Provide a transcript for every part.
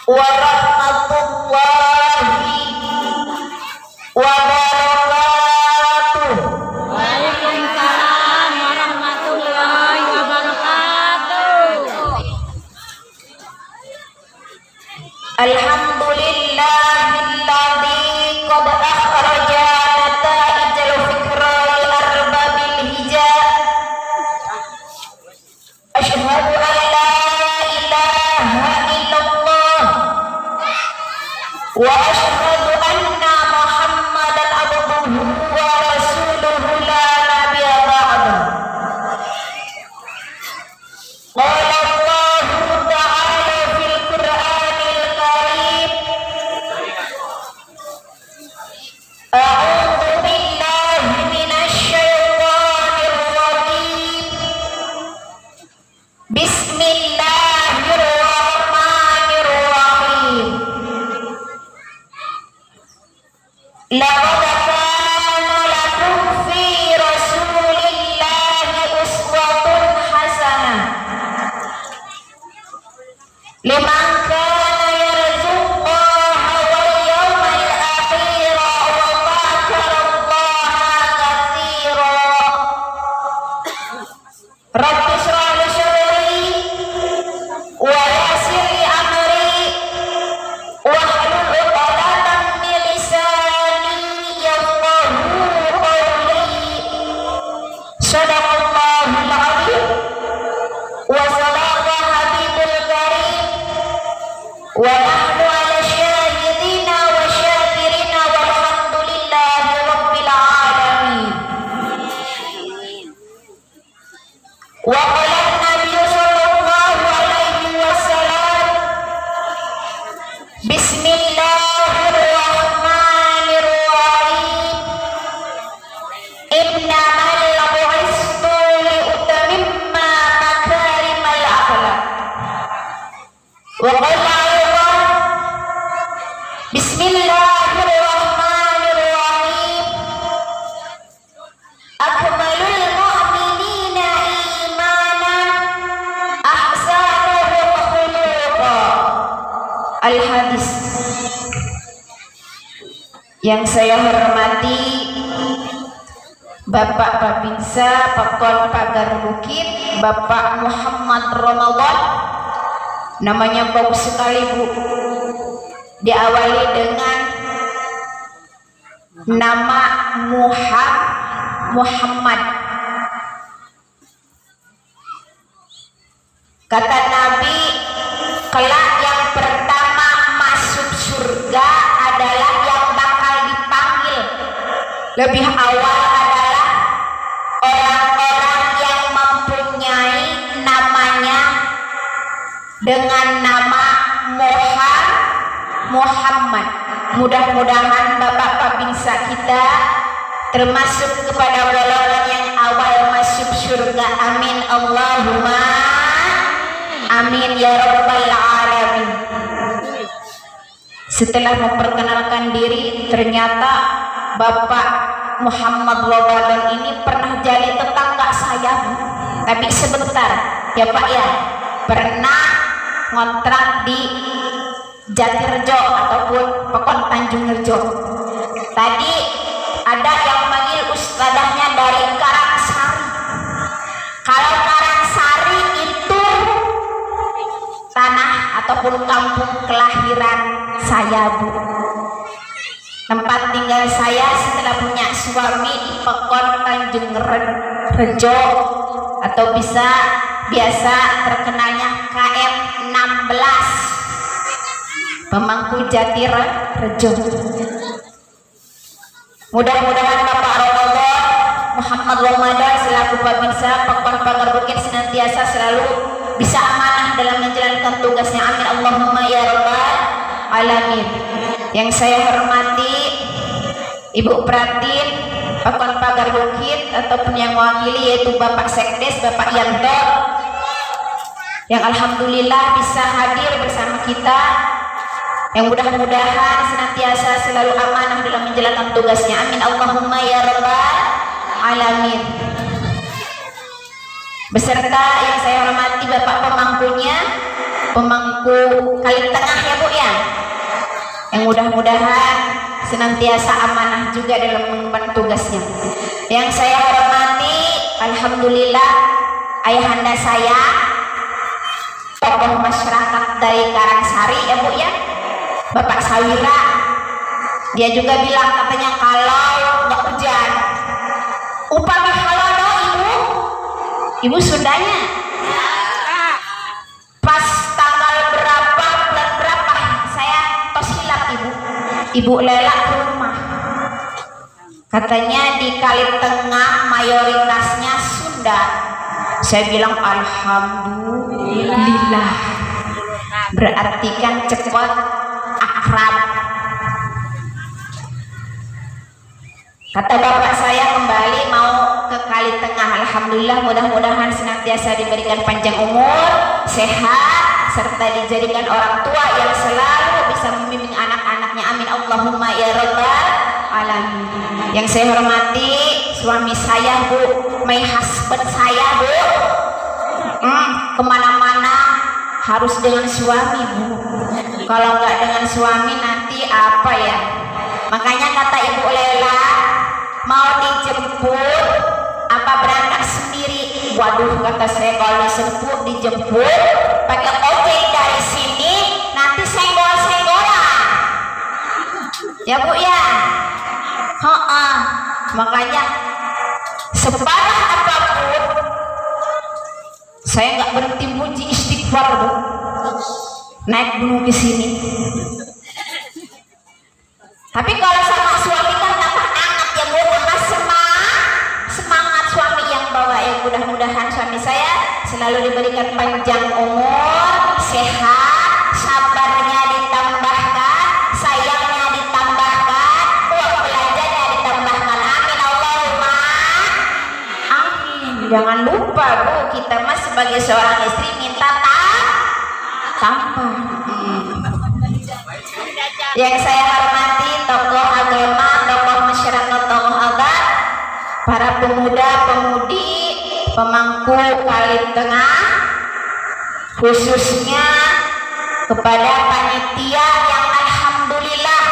warahmatullahi wabarakatuh. Waalaikumsalam warahmatullahi wabarakatuh. Alhamdulillahilladzi qad akhraja nata'ijal fikral arbabil hijab. Asyhadu an la ilaha illallah wa asyhadu anna Muhammadan abduhu wa rasuluhu la nabiyya ba'da. Qala Allahu ta'ala fil Qur'anil Karim, a'udzu billahi minasy syaithanir rajim. Bismillahirrahmanirrahim. Laqad kana lakum fi Rasulillahi uswatun hasanah liman kana yarjullaha wal yawmal akhir wa dzakarallaha katsira. Rabbi shrah li sadri wa yassir li amri wahlul 'uqdatam min lisani yafqahu qawli. Shadaqallahul 'azim wa sadaqa habibul karim wa nahnu 'ala syahidina wa syakirina walhamdulillahi rabbil alamin. Wa qala an-nabiy sallallahu alaihi wasallam, bismillahirrahmanirrahim, innamal bu'istu li utamimma makarimal akhlaq. Wa qala aydan, bismillahirrahmanirrahim, akmalul mu'minina imanan ahsanuhum khuluqa. Al-hadis. Yang saya hormati Bapak Babinsa Pekon Pagar Bukit, Bapak Muhammad Ramadan. Namanya bagus sekali, Bu. Diawali dengan nama Muhammad. Kata Nabi, kelak yang pertama masuk surga adalah yang bakal dipanggil lebih awal adalah orang-orang yang mempunyai namanya dengan nama Muhammad. Mudah-mudahan Bapak Babinsa kita termasuk kepada golongan yang awal masuk surga. Amin Allahumma amin ya rabbal alamin. Setelah memperkenalkan diri, ternyata Bapak Muhammad Ramadan ini pernah jadi tetangga saya, tapi sebentar ya Pak ya. Pernah ngontrak di Jatirejo ataupun Pekon Tanjung Rejo. Tadi ada yang manggil ustadahnya dari Karangsari. Kalau Karangsari itu tanah ataupun kampung kelahiran saya, Bu. Tempat tinggal saya setelah punya suami di Pekon Tanjung Rejo, atau biasa terkenalnya KM 16, Pemangku Jatirejo. Mudah-mudahan Bapak Muhammad Ramadan selaku Babinsa Pekon Pagar Bukit senantiasa selalu bisa amanah dalam menjalankan tugasnya. Amin Allahumma ya rabbal alamin. Yang saya hormati Ibu Pratin Pekon Pagar Bukit ataupun yang mewakili yaitu Bapak Sekdes Bapak Yanto, yang alhamdulillah bisa hadir bersama kita, yang mudah-mudahan senantiasa selalu amanah dalam menjalankan tugasnya. Amin Allahumma ya rabbal alamin. Beserta yang saya hormati Bapak pemangkunya, pemangku kali tengah ya Bu ya, yang mudah-mudahan senantiasa amanah juga dalam mengemban tugasnya. Yang saya hormati, alhamdulillah ayahanda saya, tokoh masyarakat dari Karangsari ya Bu ya, Bapak Sawira. Dia juga bilang katanya kalau nggak hujan, upami halodo ibu Sundanya, pas tanggal berapa bulan berapa saya tos hilap ibu Lela ke rumah, katanya di Kali Tengah mayoritasnya Sunda. Saya bilang alhamdulillah, berarti kan cepat akrab. Kata bapak saya kembali mau ke Kali Tengah. Alhamdulillah, mudah-mudahan senantiasa diberikan panjang umur, sehat, serta dijadikan orang tua yang selalu bisa membimbing anak-anaknya. Amin Allahumma ya rabbal alamin. Yang saya hormati suami saya Bu, my husband saya Bu, kemana-mana harus dengan suami Bu. Kalau nggak dengan suami nanti apa ya? Makanya kata Ibu Lela, mau dijemput apa berangkat sendiri? Waduh, kata saya, kalau dijemput pakai ojek dari sini nanti senggol-senggolan ya Bu ya. Makanya separah apapun saya nggak berhenti muji istighfar Bu, naik gunung ke sini. Tapi kalau sama suami kan tambah hangat ya Bu, tambah semangat suami yang bawa ya. Mudah-mudahan suami saya selalu diberikan panjang umur, sehat, sabarnya ditambahkan, sayangnya ditambahkan, uang belanjanya ditambahkan. Amin Allahumma amin. Jangan lupa Bu, kita mas sebagai seorang istri minta tambah. Yang saya hormati tokoh agama, tokoh masyarakat, tokoh adat, para pemuda-pemudi, pemangku Kali Tengah, khususnya kepada panitia yang alhamdulillah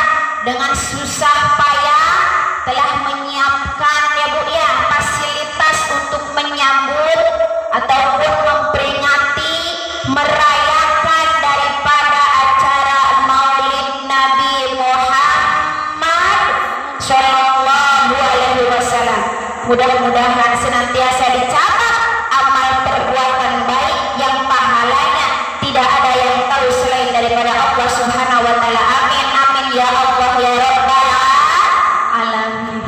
dengan susah payah telah menyiapkan ya Bu ya fasilitas untuk menyambut ataupun memperingati, merayakan daripada acara Maulid Nabi Muhammad Shallallahu Alaihi Wasallam. Mudah-mudahan senantiasa dicatat amal perbuatan baik yang pahalanya tidak ada yang tahu selain daripada Allah Subhanahu Wa Taala. Amin amin ya Allah ya Rabbal alamin.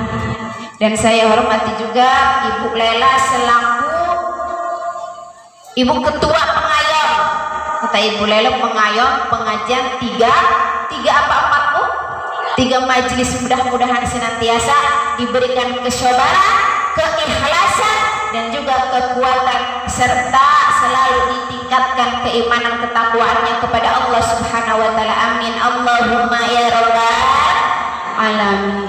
Dan saya hormati juga Ibu Lela selaku Ibu Ketua Pengayom. Kata Ibu Lela pengayom pengajian tiga apa empat Bu? 3 majelis. Mudah-mudahan senantiasa diberikan kesabaran, keikhlasan dan juga kekuatan serta selalu ditingkatkan keimanan ketakwaannya kepada Allah Subhanahu Wa Taala. Amin Allahumma ya rabbal alamin.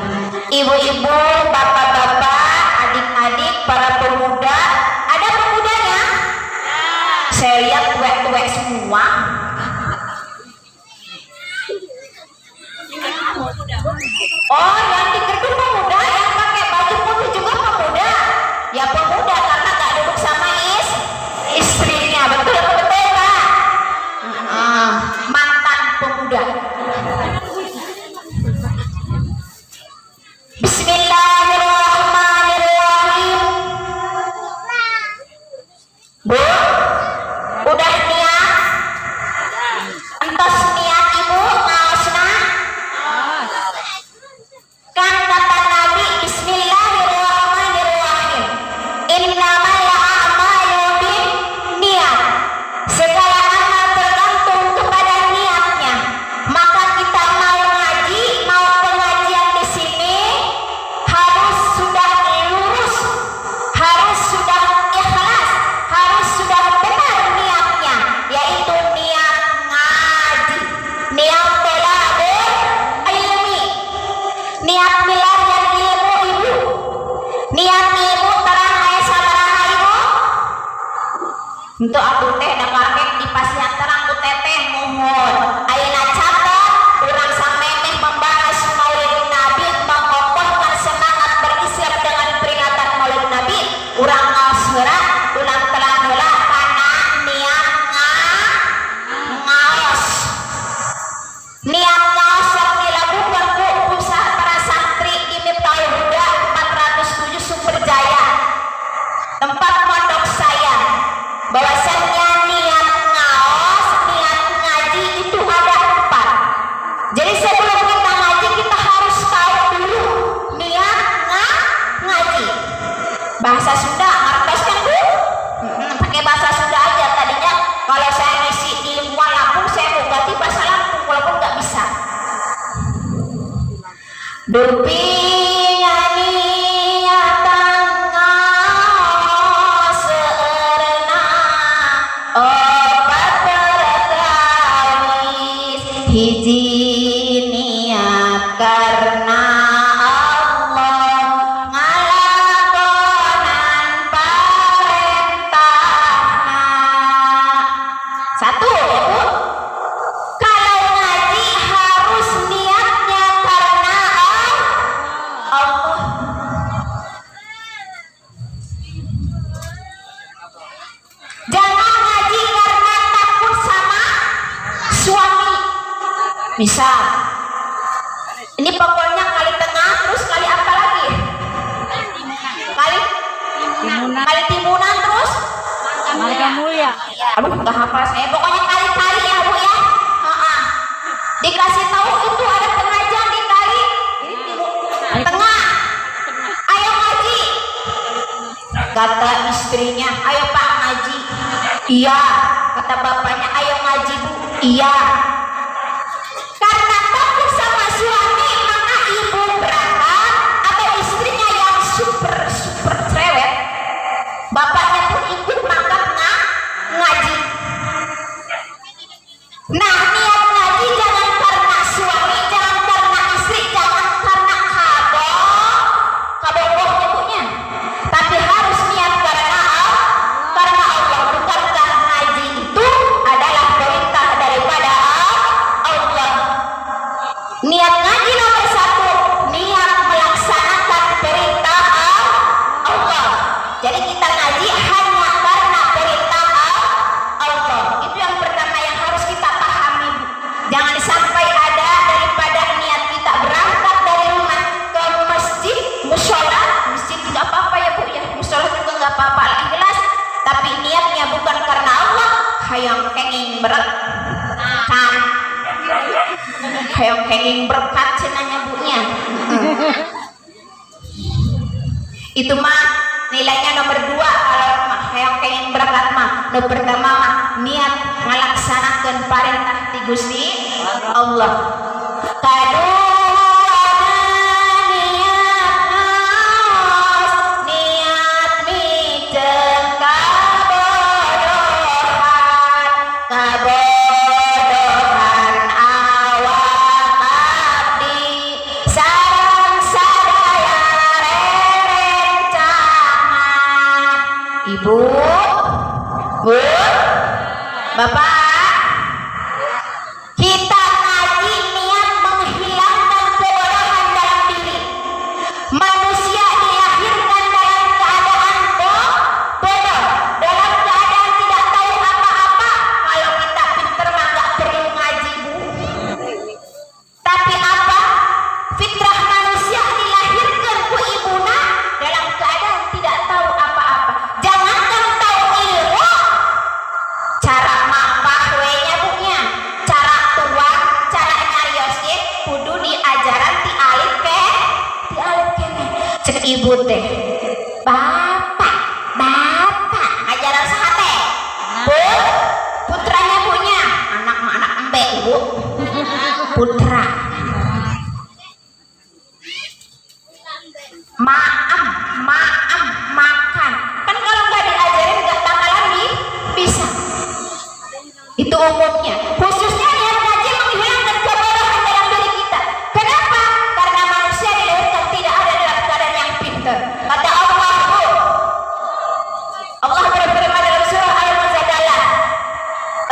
Ibu-ibu, bapak-bapak, adik-adik, para pemuda, ada pemudanya? Saya lihat tuwek-tuwek semua. Oh, yang di gedung pemuda, yang pakai baju putih juga pemuda. Ya pemuda karena gak duduk sama istrinya. Betul Pak? Mantan pemuda. Bismillahirrahmanirrahim. Bu, udah niat? Entos niat Ibu ngaosna? Kan kata Nabi Bismillahirrahmanirrahim, innamal a'malu binniyat. Segala amal tergantung kepada niatnya. Maka kita mau ngaji, mau pengajian di sini harus sudah lurus, harus sudah ikhlas, harus sudah benar niatnya, yaitu niat ngaji, niat thalabul ilmi, niat milarian ilmu Ibu, niat ilmu terang aya sabaraha Ibu. Untuk aku teh da karek di pasian terang ku teteh mohon dupinya niatan ngaseurna obat perkawis hiji niat karena Allah ngalakonan parentahna. Satu ya Bu, kalau ngaji harus niatnya karena Allah. Jangan ngaji karena takut sama suami. Misal, ini pokoknya kali tengah, terus kali apa lagi? Kali timunan terus? Marga Mulia. Aduh, nggak hafal saya. Pokoknya kali-kali ya Bu ya. Dikasih tahu itu ada pengajian di kali tengah. Ayo ngaji. Kata istrinya, ayo Pak ngaji. Iya. Kata bapaknya, ayo ngaji Bu. Iya. Karena takut sama suami, maka ibu berangkat atau istrinya yang super cerewet, bapaknya pun ikut mangkat ngaji. Nah, niat ngaji jangan karena suami, jangan karena istri, jangan karena kabogoh nyebutnya, tapi harus niat karena Allah. Bukankah ngaji itu adalah perintah daripada Allah? Niat ngaji nomor satu, niat melaksanakan perintah Allah. Jadi kita ngaji hanya karena perintah Allah. Itu yang pertama yang harus kita pahami. Jangan sampai ada daripada niat kita berangkat dari rumah ke masjid, mushola. Masjid nggak apa-apa ya Bu ya, mushola juga nggak apa-apa, ikhlas. Tapi niatnya bukan karena Allah, hayang kenging berkat. Hayang kenging berkat cenanya bunya. Itu mah nilainya nomor 2 kalau hayang kenging berkat mah. Nomor pertama mah niat ngalaksanakeun parentah ti Gusti Allah. Kaduana niat miceng kabodohan awak abdi sareng sadaya rerencangan. Ibu, Bu, Bapak, kita ngaji niat menghilangkan kebodohan dalam diri. Manusia dilahirkan dalam keadaan bodoh, dalam keadaan tidak tahu apa-apa. Kalau kita pinter mah nggak perlu ngaji Bu. Tapi apa? Fitrah manusia dilahirkan ku ibuna dalam keadaan tidak tahu apa-apa. Jangankan tahu ilmu, cara mapah we-nya bunya, cara tuang, cara nyarioskeun kudu diajaran ti alif kene. Cek ibu teh, bapak ajaran saha teh? Bu, putranya bunya, anak mah anak embe Ibu. Putra. Maam makan. Kan kalau nggak diajarin nggak bakalan bisa. Itu umumnya. Khususnya niat ngaji menghilangkan kebodohan dalam diri kita. Kenapa? Karena manusia dilahirkan tidak ada dalam keadaan yang pintar. Kata Allah, Bu. Allah berfirman dalam surah Al-Mujadalah,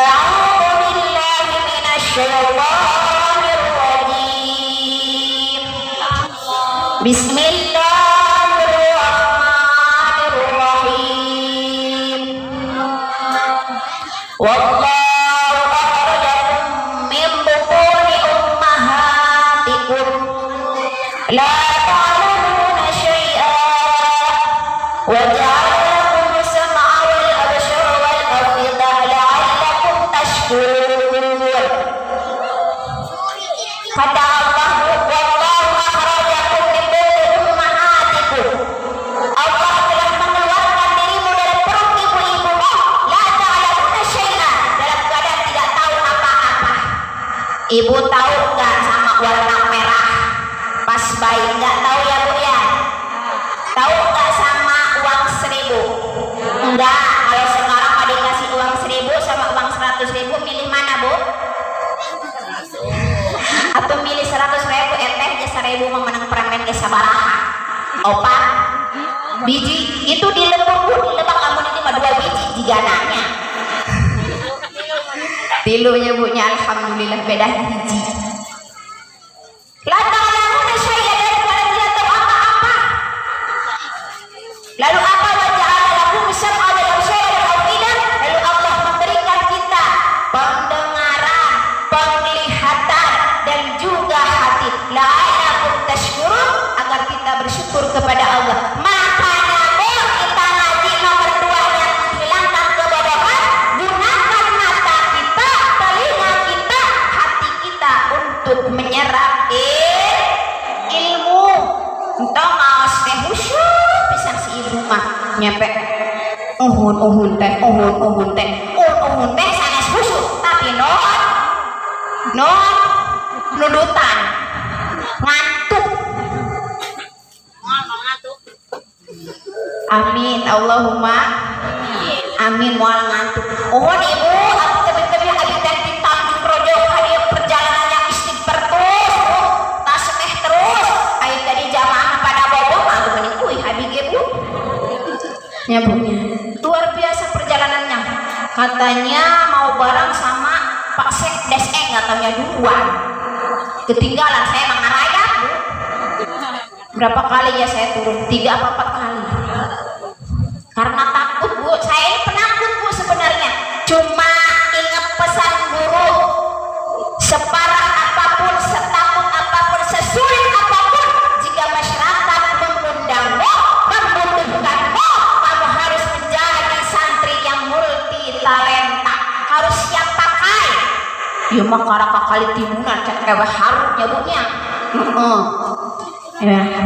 A'udzu billahi minasyaitonir rajim. Bismillahirrahmanirrahim. Wallahu akhrajakum min butuni ummahatikum la ta'lamuna syai'an wa ja'ala lakum as-sam'a wal absara wal afida la'allakum tashkurun. Kata Allah, wallahu akhrajakum min butuni ummahatikum. Allah telah mengeluarkan dirimu dari perut ibu-ibumu, la ta'lamuna syai'an, dalam keadaan tidak tahu apa-apa. Ibu tahu nggak sama warna merah pas emas bayi. Nggak tahu ya Bu ya? Tahu nggak sama uang 1.000? Enggak. Kalau sekarang ada dikasih uang 1.000 sama uang 100.000, milih mana Bu? Atau milih 100.000 eteh ge 1.000 memenang permen ge sabaraha? Opa biji itu di lembur Bu, di lebak kamu ini mah 2 biji jigananya. Tilunya Bu nya alhamdulillah beda hiji. La ta'lamuna syai'an, dan kalian tidak tahu apa-apa. Lalu apa waja'ala lakum sam'a wal absara wal afidah? Lalu Allah memberikan kita pendengaran, penglihatan dan juga hati. La'allakum tashkurun, agar kita bersyukur kepada Allah. Makanya Bu, kita ngaji nomor 2-nya hilangkan kebodohan, gunakan mata kita, telinga kita, hati kita untuk menyerap ilmu. Entah ngaos teh khusyuk pisan si ibu mah nyampe uhun teh sanes khusyuk tapi nudutan ngantuk. Amin Allahumma amin. Moal ngantuk uhun ibu aku tebih-tebih abi teh ditanggung rojo hadiah perjalanan yang istighfar terus Bu, tas teh terus aya tadi jamaah pada bobo aku mending kuy abi ge Bu ya Bu. Luar biasa perjalanannya, katanya mau bareng sama Pak Sekdes nggak taunya duluan ketinggalan. Saya mengaraya Bu, berapa kali ya saya turun, 3 apa 4 kali karena takut Bu. Saya ini penakut Bu sebenarnya, cuma ingat pesan guru, separah apapun, setakut apapun, sesulit apapun, jika masyarakat mengundangmu, membutuhkanmu, kamu harus menjadi santri yang multi talenta, harus siap pakai. Ya mah karaka kali timunan cek ewe harutnya Bu nya.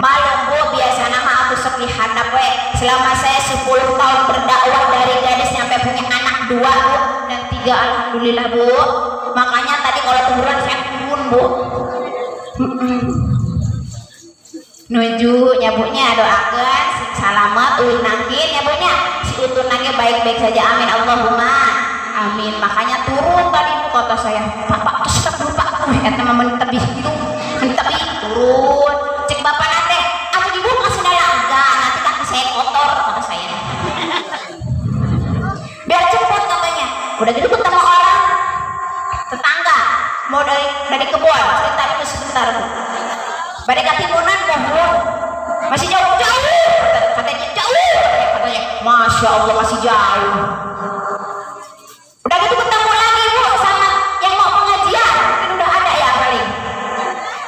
Malam Bu, biasa nama aku sepi handap we. Selama saya 10 tahun berdakwah dari gadis sampai punya anak 2 Bu, dan 3 alhamdulillah Bu. Makanya tadi kalau turun saya turun Bu. Nuju nyabunya doakan si salamat ulin nangkin nyabunya si utun nangnya baik-baik saja, amin Allahumma amin. Makanya turun tadi Bu, kata saya Pak stop dulu Pak, eta mah mentebih gitu, mentebih turun. Cek bapak nate, aku dibuka sendala enggak, nanti kaki saya kotor, kata saya. Biar cepet katanya. Udah gitu ketemu orang tetangga, mau dari kebun, cerita dulu sebentar Bu. Pada ketimunan mohon, masih jauh, katanya jauh, katanya, masya Allah masih jauh. Udah gitu ketemu lagi Bu sama yang mau pengajian, kan udah ada ya paling.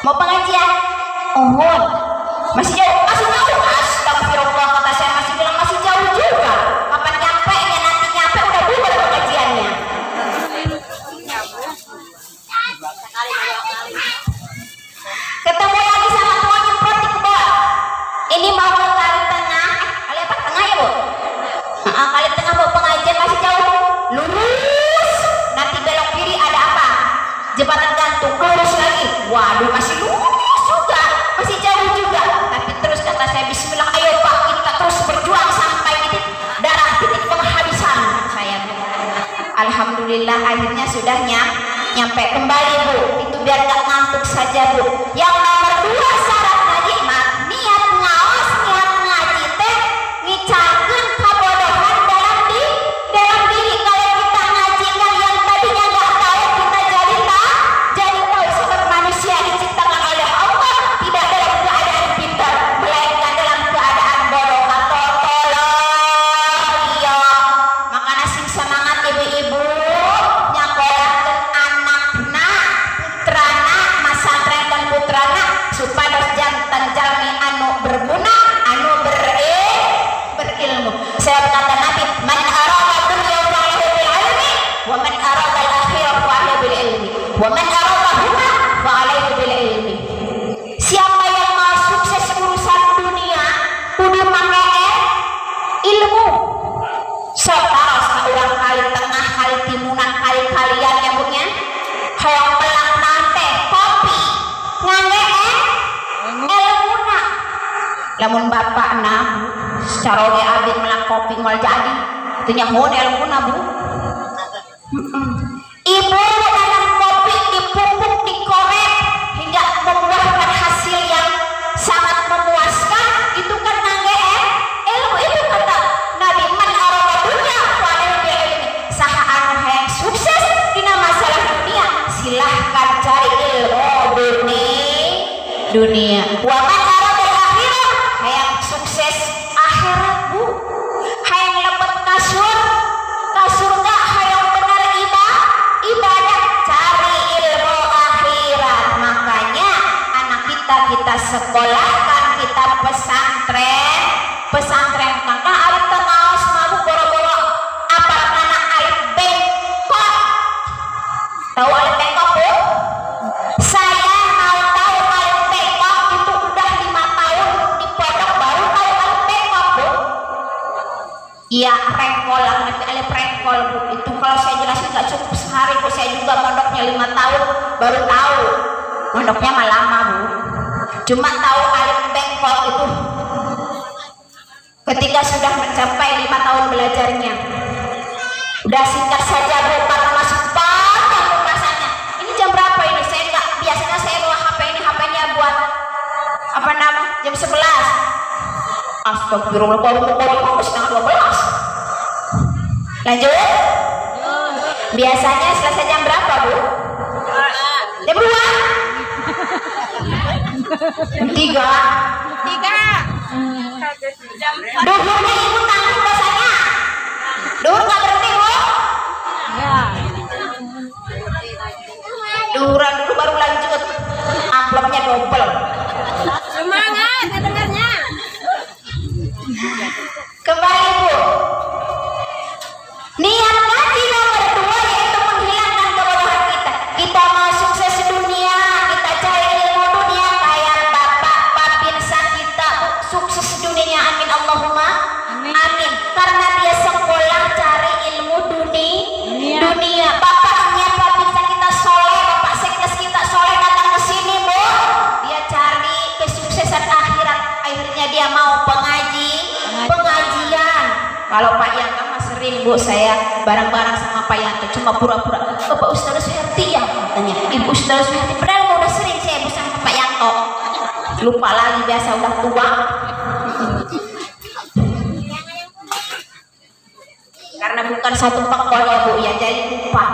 Mau pengajian, ohon, masih jauh, astagfirullah, kata saya masih bilang masih jauh juga. Kapan nyampe nya, nanti nyampe udah bubar pengajiannya. Ketemu lagi sama tuan nyemprot di kebun. Ini mau ke kali tengah, kali apa tengah ya Bu? Kali tengah mau pengajian masih jauh, lurus, nanti belok kiri ada apa? Jembatan gantung, lurus lagi, waduh masih lurus juga, masih jauh juga. Tapi terus kata saya, bismillah, ayo Pak, kita terus berjuang sampai titik darah, titik penghabisan saya. Alhamdulillah akhirnya sudah nyampe kembali Bu. Itu biar gak ngantuk saja Bu. Yang nomor 2 syarat ngaji mah niat ngaos, niat ngaji teh ngicarkeun kabodohan dalam diri. Kalau kita ngaji yang tadinya nggak tahu, kita jadi tahu. Sebab manusia diciptakan oleh Allah tidak dalam keadaan pintar, melainkan dalam keadaan bodoh atau tolol. Iya, makanya sing semangat ibu-ibu nyakolahkeun anakna, putrana, masantren dan putrana supaya jantan jalmi anu berguna, anu berilmu. Saya kata Nabi, man arada dunya fa lahu bil ilmi, wa man arada al akhirah fa lahu bil ilmi, wa man arada huma fa lahu bil ilmi. Siapa yang mau sukses urusan dunia, kudu make ilmu. Saudara seorang kali tengah, kali timunan, kali kalian ya Bu nya. Hayang pelang nate kopi ngangge lamun bapak na secara ge abdi menak kopi moal jadi teu nya hon ilmuna Bu. Ibu dalam kopi dipupuk dikorek hingga membuahkan hasil yang sangat memuaskan, itu kan nangge ilmu. Itu kata Nabi, man arada dunya falahu bil ilmi, saha anu hayang sukses dina masalah dunia silahkan cari ilmu dunia. Wa man arada akhirah, hayang sukses akhirat Bu, hayang lepet kasur surga, hayang benar ibadah, cari ilmu akhirat. Makanya anak kita sekolahkan, kita pesantren karena alif tengaos mabuk boro-boro apa anak alif bengkok. Tahu alif bengkok Bu? Saya mau tahu alif bengkok itu udah 5 tahun di pondok baru tahu alif bengkok Bu. Iya, rengkol, alif rengkol Bu. Itu kalau saya jelasin nggak cukup sehari Bu. Saya juga mondoknya 5 tahun baru tahu. Mondoknya mah lama Bu. Cuma tahu alif bengkol itu ketika sudah mencapai 5 tahun belajarnya. Udah singkat saja Bu, karena masuk panjang pembahasannya. Ini jam berapa ini? Saya nggak, biasanya saya bawa HP ini, HP-nya buat apa nama? Jam 11. Astagfirullah, baru setengah 12. Lanjut. Biasanya selesai jam berapa Bu? Jam 2? Jam 3? Duhurnya Ibu tanggung dosanya. Duhur nggak berhenti Bu? Duhuran dulu baru lanjut. Amplopnya double. Semangat dengarnya. Kembali Bu, niat ngaji nomor 2 yaitu menghilangkan kebodohan kita. Kita mau sukses dunia, kita cari ilmu dunia kayak bapak papinsan kita sukses dunianya, amin Allahumma amin. Karena dia sekolah cari ilmu dunia. Bapaknya papinsan kita soleh, bapak sekdes kita soleh datang ke sini Bu, dia cari kesuksesan akhirat, akhirnya dia mau pengajian. Kalau Pak Yanto mah sering Bu, saya bareng-bareng sama Pak Yanto, cuma pura-pura Bapak Ustaz Suherti ya katanya, Ibu Ustaz Suherti, padahal udah sering saya bersama Pak Yanto, lupa lagi, biasa udah tua. Karena bukan satu pekol ya Bu ya, jadi lupa.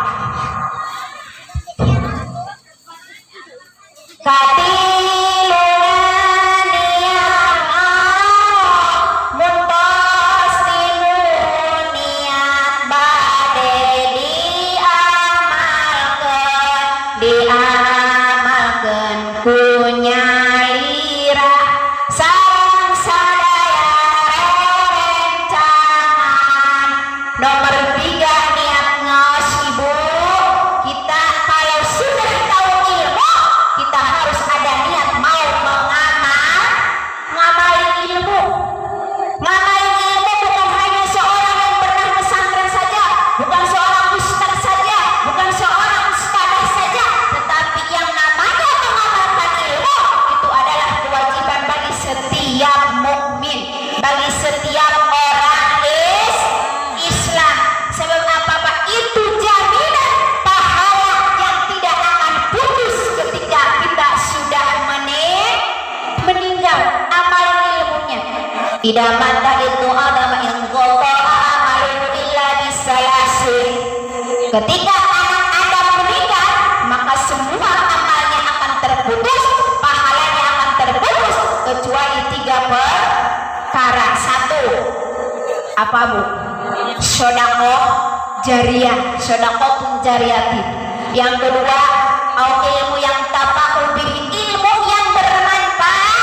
Diamalkan punya lira sarang sadaya rencangan. Nomor 3 niat ngos Ibu. Kita kalau sudah tahu ilmu, kita harus ada niat mau ngamalin ilmu. Ngamalin ilmu bukan hanya seorang yang pernah pesantren saja, bukan seorang ustaz saja, bukan seorang ustadzah saja, tetapi yang namanya mengamalkan ilmu itu adalah kewajiban bagi setiap mukmin, bagi setiap orang Islam. Sebab apa Pak? Itu jaminan pahala yang tidak akan putus ketika kita sudah meninggal. Amalin ilmunya. Tidak mata itu agama yang qata amalu illa bisalasin. Ketika anak Adam meninggal, maka semua amalnya akan terputus, pahalanya akan terputus kecuali 3 perkara. 1, apa Bu? Sedekah jariyah, sedekah jariyati. Yang kedua, au ilmu yang tafa'u bihi, ilmu yang bermanfaat.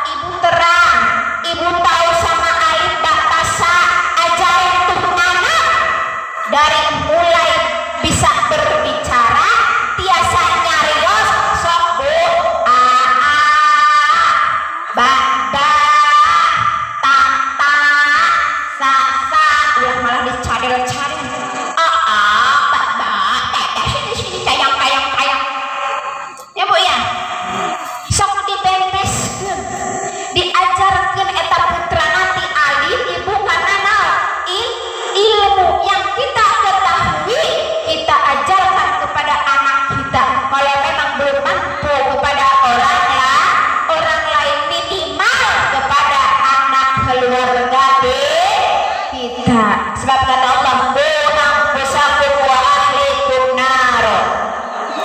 Ibu terang, Ibu tahu sama alif batasa, ajarin tuh anak dari mulai bisa berbicara, tiasa nyarios, sok Bu, ba, ta, sa, ulah malah dicadel-cadel, ba, sini, sayang,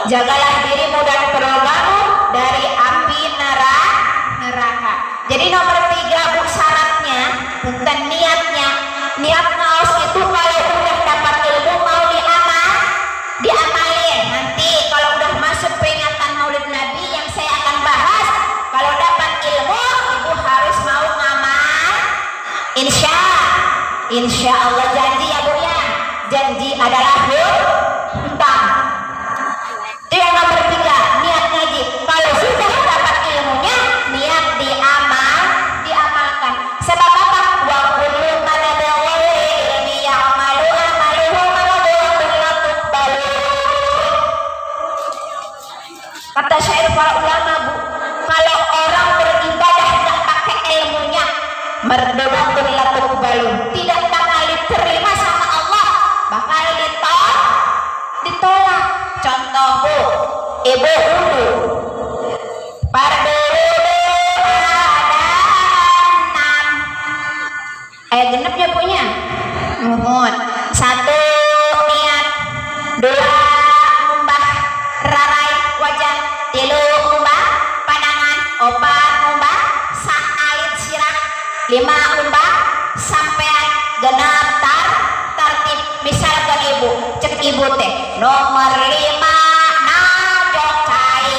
Jagalah dirimu dan keluargamu dari api neraka. Jadi nomor 3 bu syaratnya bukan niatnya. Niat ngaos itu kalau udah dapat ilmu mau diamalin. Nanti kalau udah masuk peringatan Maulid Nabi yang saya akan bahas, kalau dapat ilmu ibu harus mau ngamal. Insya Allah janji ya bu ya. Janji adalah hutang. Itu yang nomor 3, niat ngaji. Kalau sudah dapat ilmunya, niat diamalkan. Sebab apa? Wa kullu man yad'u ilmi ya'malu amaluhu mardudun la tuqbalu. Kata syair para ulama bu, kalau orang beribadah tidak pakai ilmunya, mardudun la tuqbalu, tidak bakal diterima sama Allah, bakal ditolak. Contoh bu, ibu wudu fardu ada 6 ayat genepnya punya muhun 1 niat 2 ngumbah rarai wajah 3 ngumbah pandangan 4 ngumbah alit sirah 5 ngumbah sampean genap tertib. Misalkan ibu cek ibu teh nomor 5 najok cai.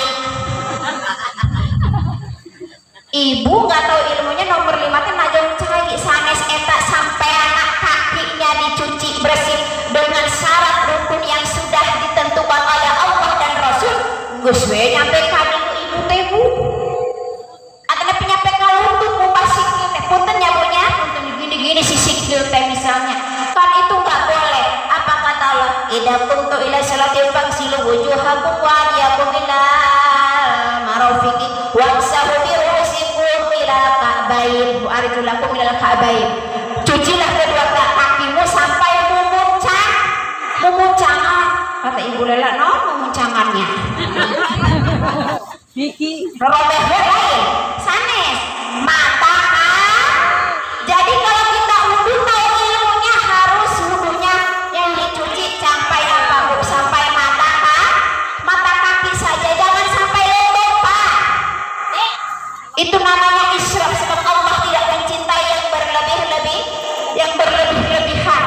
Ibu nggak tahu ilmunya nomor 5 teh najok cai sanes eta sampai anak kakinya dicuci bersih dengan syarat rukun yang sudah ditentukan oleh Allah dan Rasul. Geus we nyampe ka ibu teh bu. Atana nyampe ka lutut ngumpah sikil teh punten ya bu nya, punten gini-gini si sikil teh misalnya. Kan itu nggak boleh. Apa kata Allah? Idza kuntu ila salati fagsilu wujuhakum wa aydiyakum ilal marafiqi wamsahu bi ru'usikum ilal ka'bayn wa arjulakum ilal ka'bayn. Cucilah kedua kakimu sampai memuncangan. Kata Ibu Lela, memuncangannya. Robeh lain, sanes, mata Jadi kalau kita wudu tahu ilmunya harus wudunya yang dicuci sampai apa bu? Sampai mata kaki saja, jangan sampai lutut pak. Itu namanya israf, sebab Allah tidak mencintai yang berlebih-lebihan.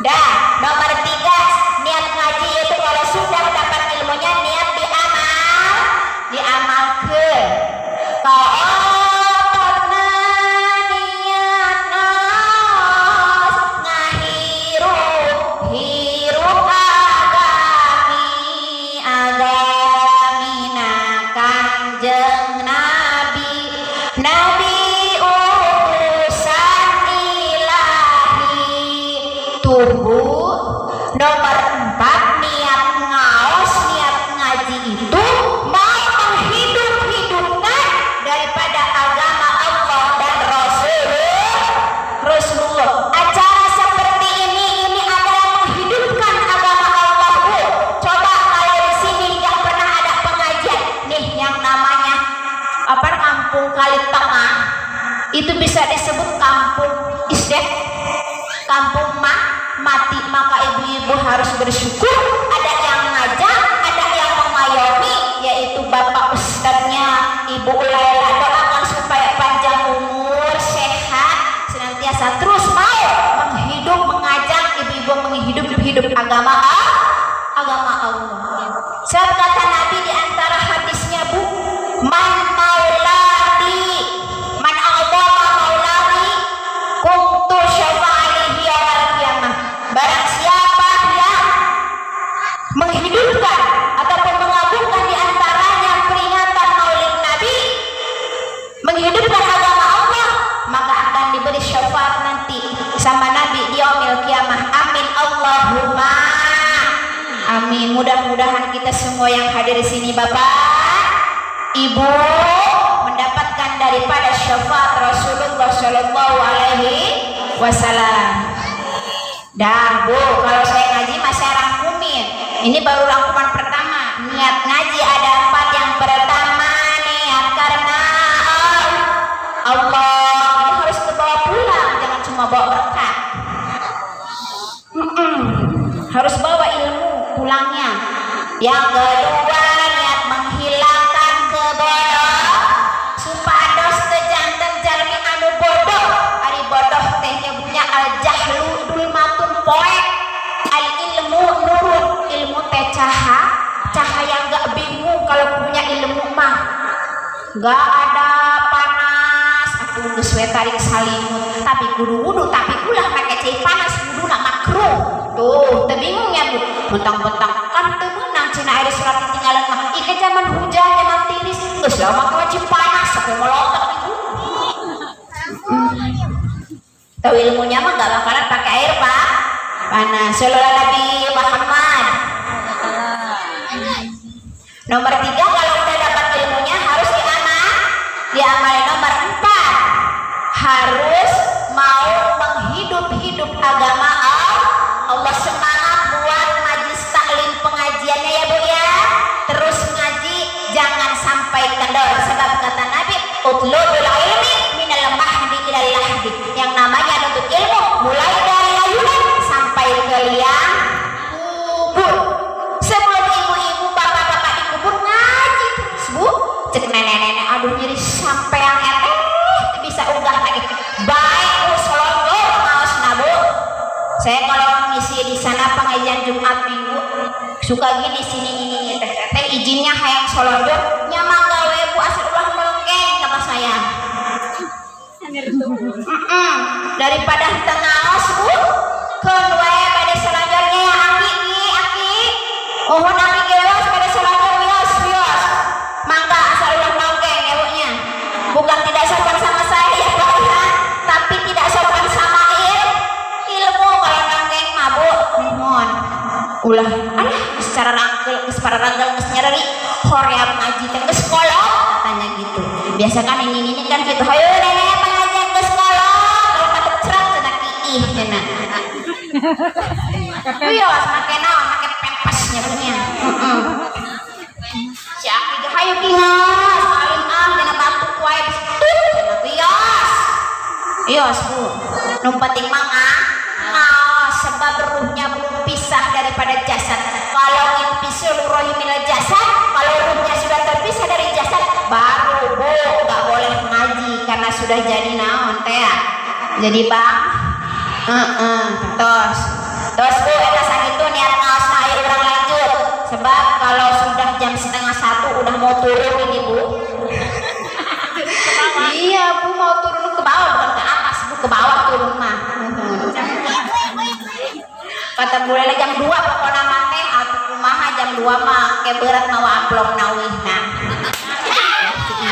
Dah, nomor 3 niat ngaji itu kalau sudah dapat ilmunya niat diamalkan. Nomor 4 niat ngaos, niat ngaji itu mau menghidupkan daripada agama Allah dan Rasulullah. Acara seperti ini adalah menghidupkan agama Allah bu. Coba kalau di sini nggak pernah ada pengajian nih yang namanya kampung Kali Tengah, itu bisa disebut kampung isdet, kampung mati. Maka ibu-ibu harus bersyukur ada yang ngajak, ada yang mengayomi, yaitu bapak ustadznya Ibu Ulaila. Doakan supaya panjang umur, sehat, senantiasa terus mau mengajak ibu-ibu menghidup agama Allah. Sebab kata Nabi di antara hadisnya bu, man a'dama mauladi kuntu syafa'alihi yawmal qiyamah. Barang siapa yang menghidupkan ataupun mengagungkan di antaranya peringatan Maulid Nabi, menghidupkan agama Allah, maka akan diberi syafaat nanti sama Nabi di yaumil qiyamah. Amin Allahumma amin. Mudah-mudahan kita semua yang hadir di sini Bapak, Ibu mendapatkan daripada syafaat Rasulullah Shallallahu Alaihi Wasallam. Dah bu, kalau saya ngaji masih rangkumin. Ini baru rangkuman pertama. Niat ngaji ada 4. Yang pertama niat karena Allah. Ini harus dibawa pulang, jangan cuma bawa berkat. Harus bawa ilmu pulangnya. Yang kedua niat menghilangkan kebodoh supados tejanten jalmi anu bodoh. Ari bodoh teh punya al jahlu dulmatun poek, al ilmu nurun, ilmu teh cahaya gak bingung. Kalau punya ilmu mah gak ada panas aku geus we tarik salimut tapi kudu wudu, tapi ulah make cai panas wudu nak makruh. Tuh teu bingung ya Bu, mentang-mentang kan teu meunang cenah aya surat ditinggalan mah ike zaman hujan zaman tiris geus lah mah wajib panas sampai melotot itu. Tahu ilmunya mah gak bakalan pakai air Pak panas. Sallallahu Nabi Muhammad. Nomor 3, kalau udah dapat ilmunya harus diamal. Nomor 4, harus mau menghidup agama Allah. Semangat buat majlis taklim pengajiannya ya Bu ya. Terus ngaji, jangan sampai kendor. Sebab kata Nabi, utlubul ilmi minal mahdi ilal lahdi. Yang namanya nuntut ilmu mulai dari layunan sampai ke liang kubur. Sebelum ibu-ibu bapak-bapak dikubur ngaji terus Bu. Cek nenek-nenek aduh nyeri sampean eteh bisa unggah lagi. Baik Bu selonggor maos nabu. Saya kalau ngisi di sana pengajian Jumat Minggu suka gini sini ini teh izinnya hayang selonggor nyamang gawe Bu asal ulah melengkeng kata saya. Daripada tengaos Bu keun wae bade selonggornya ya aki. Oh nami geos bade selonggor wios. Mangga asal ulah melengkeng ya Bu nya. Bukan tidak sopan sama saya ya Pak ya, tapi tidak sopan sama ilmu. Kalau nangkeng mabuk mohon ulah secara rangkel para rangkel geus nyeri hoream ngaji teh geus kolot katanya gitu. Biasa kan ini kan gitu hayu nenek pengajian geus kolot kalau patut cerat cenah kiih cenah. Wios make naon make pempesnya punya. Si aki ge hayu kios paling dina batuk wae cenah wios Bu. Nu penting mah sebab ruhnya belum pisah daripada jasad. Kalau infisul ruhi minal jasad, kalau ruhnya sudah terpisah dari jasad, baru Bu nggak boleh ngaji karena sudah jadi naon teh. Jadi Bang, terus Bu eta sakitu niat ngaos ayo urang lanjut. Sebab kalau sudah jam 12:30 udah mau turun ini Bu. Iya Bu mau turun ke bawah bukan ke atas Bu, ke bawah turun mah. Kata boleh jam 2 pokoknya mate atau kumaha jam 2 mah kayak berat mawa amplop nawihna.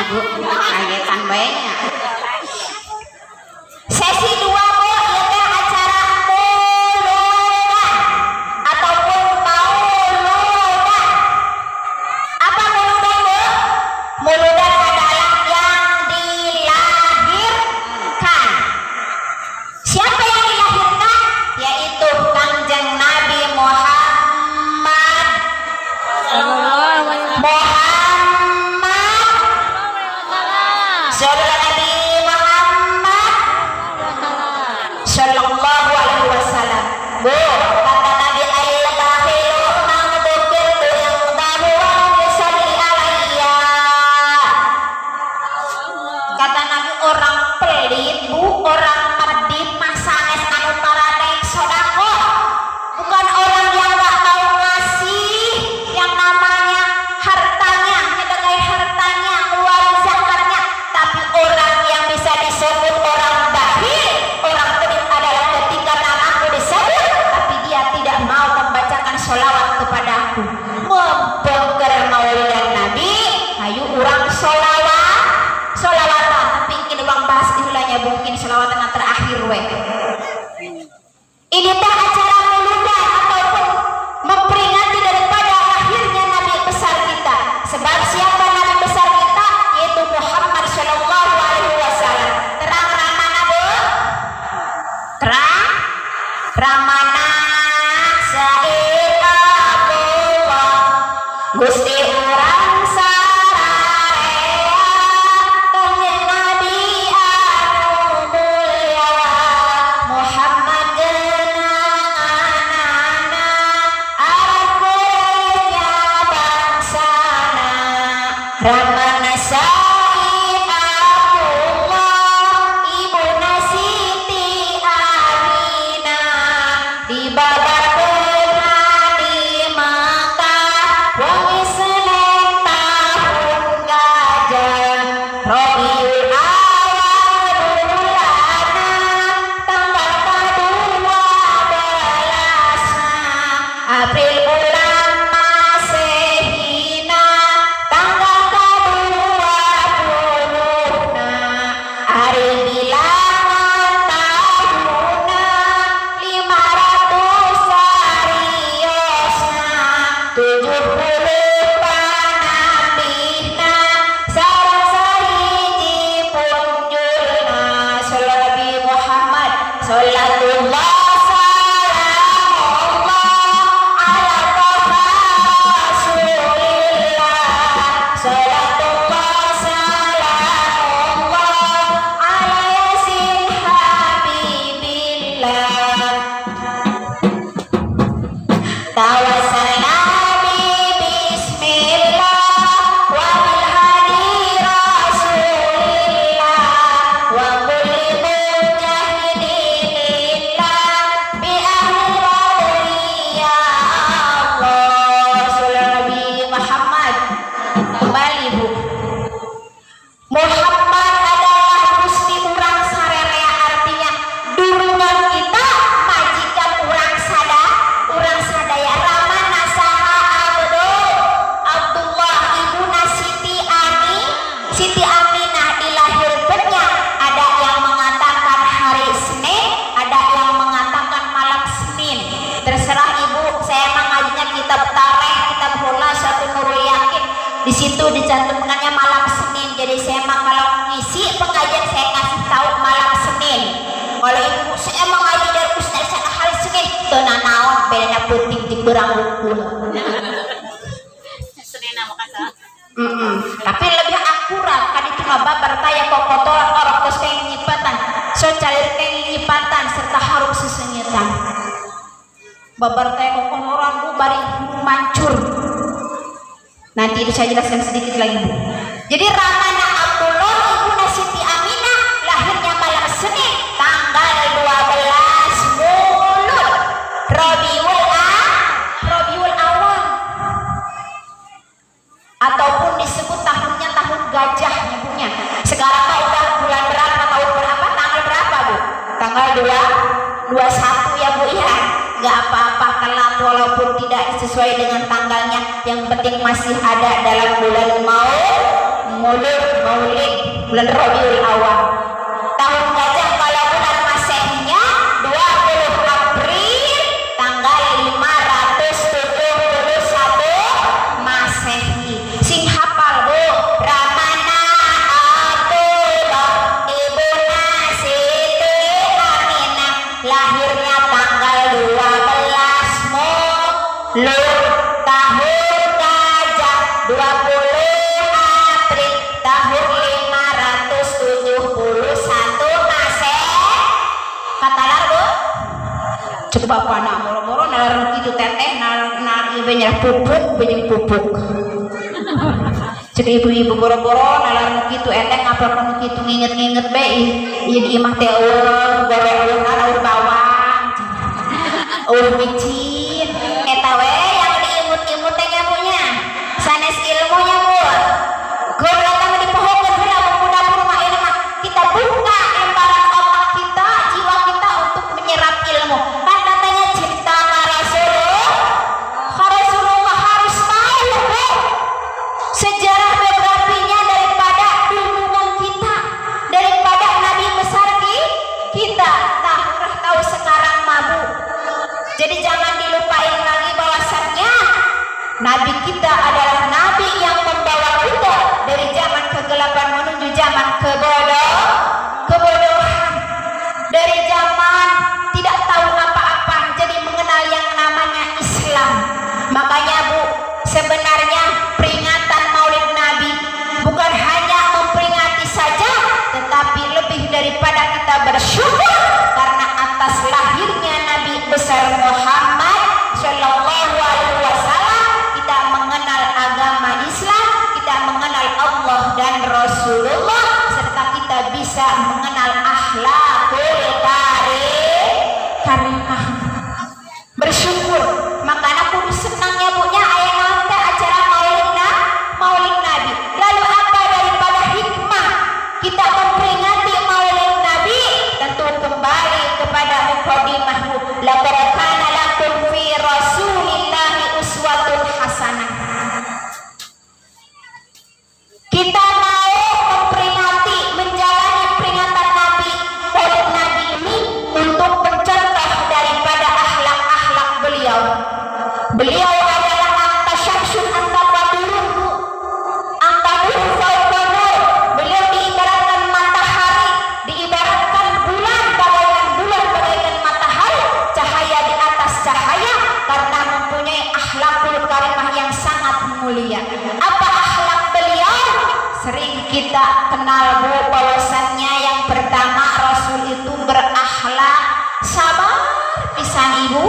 Ibu kagetan bae nya. Sesi 2 Bu ieu teh acara muludan ataupun mauludan. Apa muludan Bu? Muludan adalah yang dilahirkan. Siapa yang dilahirkan? Yaitu Kangjeng Nabi Muhammad sallallahu alaihi wasallam. Bu, kata Nabi al-bakhilu man dzukirtu yaqdahu wa yusalli alayya. Kata Nabi orang pelit Bu, orang medit mah sanes anu paradek sedekah. Bukan orang yang gak tahu ngasih, yang namanya hartanya, ngedengain hartanya, keluarin zakatnya, tapi orang yang bisa disebut orang bakhil, orang pelit adalah ketika namaku disebut, tapi dia tidak mau membacakan sholawat kepada aku. Membongkar maulidan Nabi, ayo orang sholawatan, tapi ingin uang bahas ihulanya mungkin sholawatan terakhir weh. Ini tak acara muludan ataupun memperingati daripada lahirnya Nabi besar kita. Sebab siapa Nabi besar kita? Yaitu Muhammad sallallahu alaihi wasallam. Terang ramana Bu? Terang ramana Said Abdullah Gusti urang sararea Kanjeng Nabi anu mulya Muhammad jenengan situ dicantumkannya malam Senin. Jadi saya mah kalau ngisi pengajian saya kasih tahu malam Senin. Kalau ibu saya mengaji dari Ustaz sana hari Senin, tenang naon bedana penting di berang rukun. Senin nama kata. Tapi lebih akurat kan itu babar taya kok kotoran orang terus kayak nyipatan. So cair kayak nyipatan serta harum sesengitan. Babar taya kok orang bu bari mancur. Nanti itu saya jelaskan sedikit lagi Bu. Jadi Ramana Abdullah Ibu Siti Aminah lahirnya malam Senin tanggal 12 Mulud Rabiul Awal ataupun disebut tahunnya tahun gajahnya punya. Sekarang mah udah bulan berapa, tahun berapa, tanggal berapa Bu? Tanggal 21 ya Bu ya. Gak apa-apa telat walaupun tidak sesuai dengan tanggalnya, yang penting masih ada dalam bulan Maulid, bulan Rabiul Awal. Tahun gajah kalau bulan Masehinya 20 April tanggal 571 Masehi. Sing hafal Bu, Ramana Abdullah Ibu Siti Aminah lahirnya tanggal 12 Mulud tahun gajah 20 April tahun 571 Masehi. Katalar Bu. Coba pana moro-moro nalar kitu teteh nar ieu nyerah pupuk bejeung pupuk. Cek ibu-ibu boro-boro nalar kitu eteh ngapal nu kitu nginget-nginget be ieu di imah teh goreng nalar bawang. Micin eta we yang diimut-imut teh punya sanes ilmunya Bu. Gor eta mah dipohokeun heula mudah-mudahan mah ieu mah kita buka lembaran otak kita, jiwa kita untuk menyerap ilmu. Kan katanya cinta Rasulullah harus tahu Bu sejarah biografinya daripada junjungan kita, daripada nabi besar kita. Tahu sekarang mah Bu. Jadi jangan dilupain lagi bahwasannya nabi kita adalah nabi yang membawa kita dari zaman kegelapan menuju zaman kebodohan, dari zaman tidak tahu apa-apa jadi mengenal yang namanya Islam. Makanya Bu, sebenarnya peringatan Maulid Nabi bukan hanya memperingati saja, tetapi lebih daripada kita bersyukur karena atas lahirnya Nabi besar Muhammad Shallallahu Alaihi Wasallam kita mengenal agama Islam, kita mengenal Allah dan Rasulullah, serta kita bisa mengenal akhlakul karimah. Bersyukur, makanya kudu senangnya punya ayat nanti acara Maulid Nabi. Lalu apa daripada hikmah kita memperingati Maulid Nabi? Tentu kembali kepada mukadimah laqad kana lakum fi rasulillahi uswatun hasanah. Kita mau memperingati, menjalani peringatan Nabi Maulid Nabi ini untuk mencontoh daripada akhlak-akhlak beliau. Beliau adalah anta syamsun anta badurun anta nur fawqa nur. Beliau diibaratkan matahari, diibaratkan bulan bagaikan matahari, cahaya di atas cahaya karena mempunyai akhlakul karimah yang sangat mulia. Apa akhlak beliau? Sering kita kenal Bu bahwasannya yang pertama Rasul itu berakhlak sabar pisan Ibu,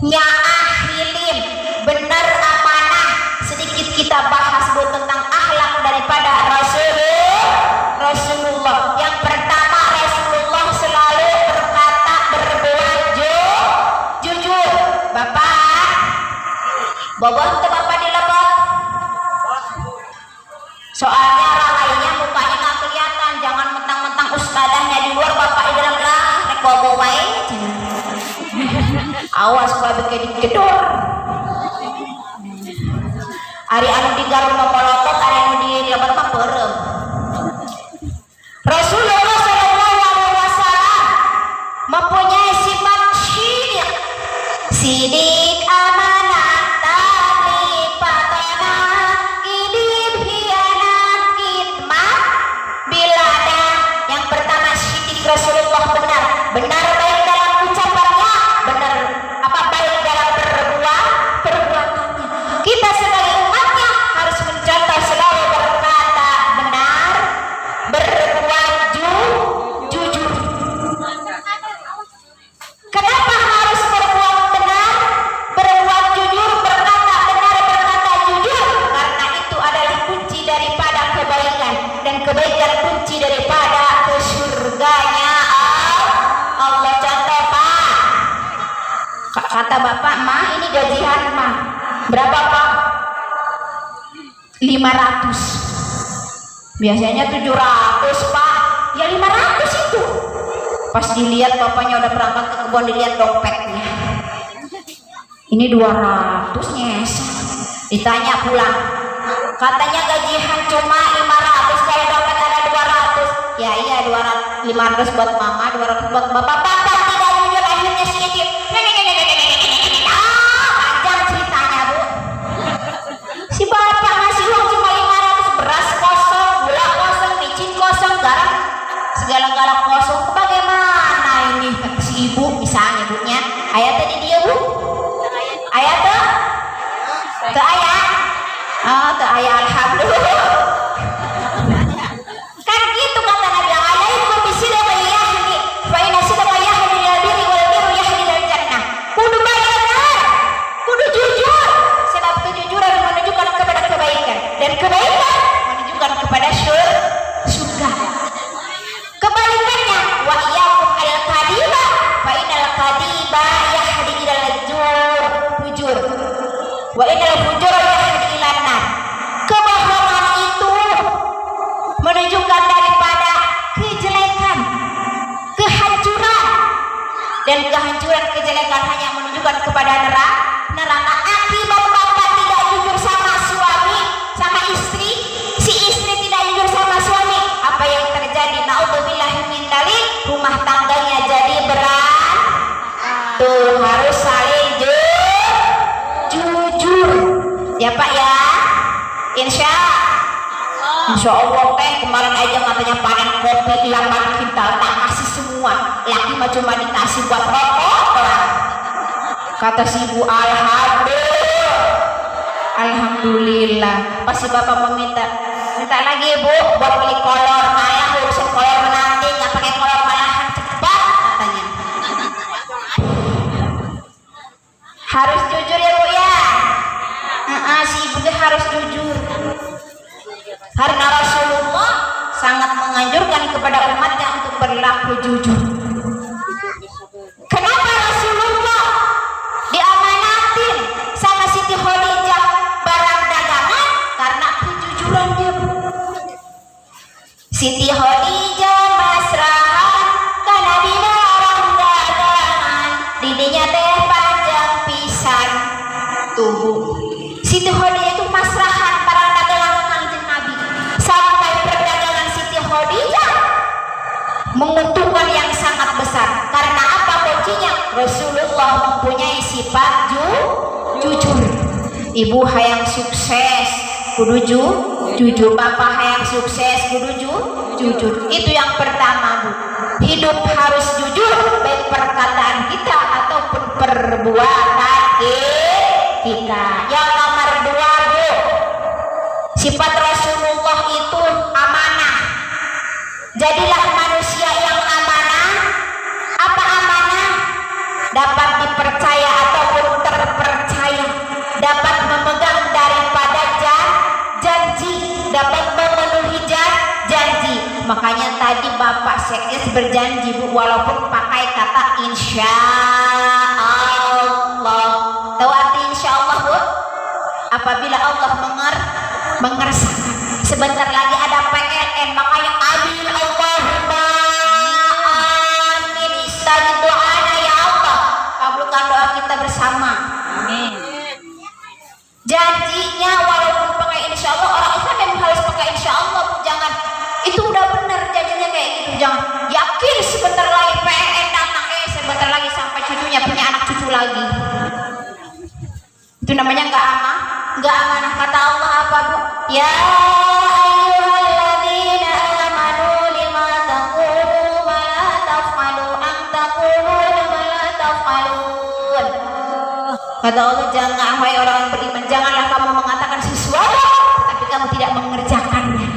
nyaah hilim, benar amanah. Sedikit kita bahas Bu tentang akhlak daripada Rasulullah. Yang pertama Rasulullah selalu berkata berbuat jujur. Bapak bobot ke Bapak dilebot. Soalnya orang lainnya mukanya nggak kelihatan, jangan mentang-mentang ustadahnya di luar Bapak di dalam lah rek bobo wae. Awas gua bikin digedor. Ari anu digaru mah polotot, ari anu dilebet mah peureum. Rasulullah sallallahu alaihi wasallam mempunyai sifat sidik amanah tapi patana ini bapak, "Ma, ini gajian, Ma." "Berapa, Pak?" 500. Biasanya 700, Pak. "Ya 500 itu." Pas dilihat bapaknya udah berangkat ke kebun, dilihat dompetnya. "Ini 200, nyes." Ditanya pulang, katanya gajian cuma 500, kayak dompet ada 200. "Ya iya, 200, 500 buat mama, 200 buat bapak." Bapak tidak jujur, akhirnya sedikit. Panjang ceritanya, Bu. Si bapak ngasih uang cuma 500, beras kosong, gula kosong, micin kosong, garam segala-gala kosong. Bagaimana ini? Kata si ibu, misalnya ibunya, "Ayah tadi dia, Bu." "Ayah tuh? Ke ayah?" "Oh, ke ayah, alhamdulillah." Kan gitu kata Nabi, "Alaikum bisidqi yahdi, fa inna sidqa yahdi ilal birri wal birru yahdi ilal jannah." Kudu benar, kudu jujur, sebab kejujuran menunjukkan kepada kebaikan dan kebaikan menunjukkan kepada surga. Kebalikannya, wa iyyakum al kadiba, fa innal kadiba yahdi ilal fujur, wa innal fujura yahdi ilan nar. Kebohongan itu menunjukkan daripada kejelekan, kehancuran, dan kehancuran kejelekan hanya menunjukkan kepada neraka. Akibat bapak tidak jujur sama suami, sama istri, si istri tidak jujur sama suami, apa yang terjadi? Naudzubillahi min dzalik, rumah tangganya jadi berat. Tuh harus saling jujur ya Pak ya. Insya Allah teh kemarin aja katanya panen kopi 8 kintal, tak kasih semua, laki mah cuma dikasih buat rokok lah. Kata si ibu, alhamdulillah. Pas si bapak meminta, "Minta lagi, Bu, buat beli kolor." "Malah urusan kolor nanti, nggak pakai kolor malahan cepat," katanya. Harus jujur ya, Bu ya. Si ibu harus jujur. Karena Rasulullah sangat menganjurkan kepada umatnya untuk berlaku jujur. Kenapa Rasulullah diamanatin sama Siti Khadijah barang dagangan? Karena kejujurannya, Bu. Siti Khadijah masrahan karena dina orang dagangan, didinya teh panjang pisan. Tubuh Siti Khadijah itu masrahan barang dagangan Kanjeng Nabi, sampai perdagangan Siti Khadijah menguntungkan yang sangat besar. Karena apa kuncinya? Rasulullah mempunyai sifat jujur. Ibu hayang sukses kudu jujur, bapak hayang sukses kudu jujur. Itu yang pertama, Bu. Hidup harus jujur, baik perkataan kita ataupun perbuatan kita. Yang nomor 2, Bu, sifat Rasulullah itu amanah. Jadilah manusia yang amanah. Apa amanah? Dapat dipercaya ataupun terpercaya, dapat memegang daripada janji, dapat memenuhi janji. Makanya tadi Bapak Sekdes berjanji, Bu, walaupun pakai kata insya Allah. Tahu arti insya Allah, Bu? Apabila Allah mengersakan. Sebentar lagi ada PLN, makanya amin Allahumma amin. Istajib doana ya Allah, kabulkan doa kita bersama. Amin. Janjinya walaupun pakai insya Allah, orang Islam memang harus pakai insya Allah, Bu. Jangan itu udah benar janjinya kayak gitu, jangan yakin sebentar lagi PLN datang, sebentar lagi sampai cucunya punya anak cucu lagi. Itu namanya nggak amanah. Kata Allah apa, Bu? Ya ayyuhalladzina amanu lima taqulu ma la taf'alu am taquluna ma la taf'alun. Kata Allah, jangan, wahai orang beriman, janganlah kamu mengatakan sesuatu tapi kamu tidak mengerjakannya.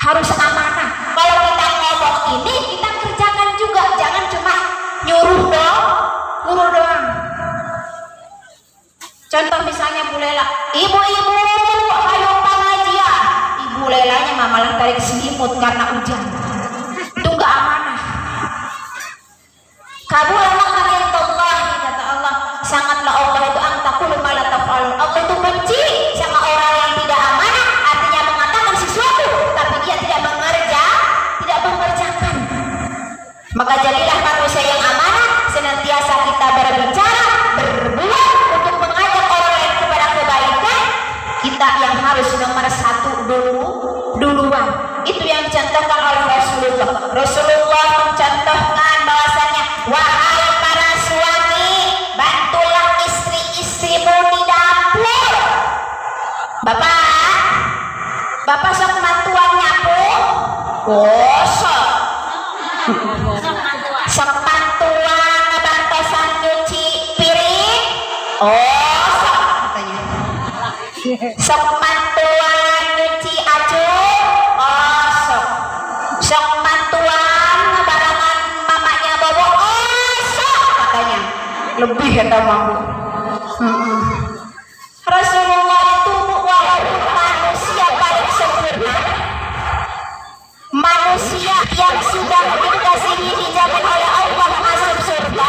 Harus amanah. Kalau kita ngomong ini, kita kerjakan juga. Jangan cuma nyuruh doang. Contoh misalnya Bu Lela, ibu-ibu ayo pengajian. Ibu Lelanya malah tarik selimut karena hujan. Itu enggak amanah. Kabul maqamullah, kata Allah, sangat kita yang harus nomor satu duluan. Itu yang dicontohkan oleh Rasulullah. Rasulullah mencontohkan bahwasanya wahai para suami, bantulah istri-istrimu di dapur. Bapak sok mantuan nyapu. Oh, sok mantuan ngebantosan nyuci piring. Oh, sok katanya. Sok mantuan nyuci acuh. Oh, sok mantuan ngebarangan mamanya bobo. Oh, sok katanya. Lebih ya mampu. Rasulullah itu walaupun manusia paling sempurna, manusia yang sudah dikasihi dijamin oleh Allah masuk surga.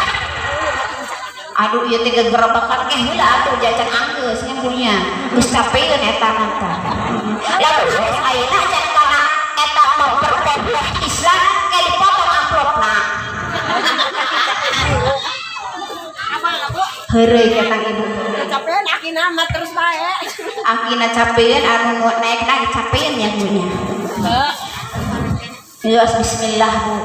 Aduh, ieu teh gegerebakan heula atuh jajan anggeus punya. Geus capeun eta mah. Lalu geus ayeuna can kana eta memperkokoh Islam ke dipotong amplopna. Heureuy ketang ibu. Capeun akina mah terus bae. Akina capeun anu naikna capeun ya punya. Ya bismillah Bu.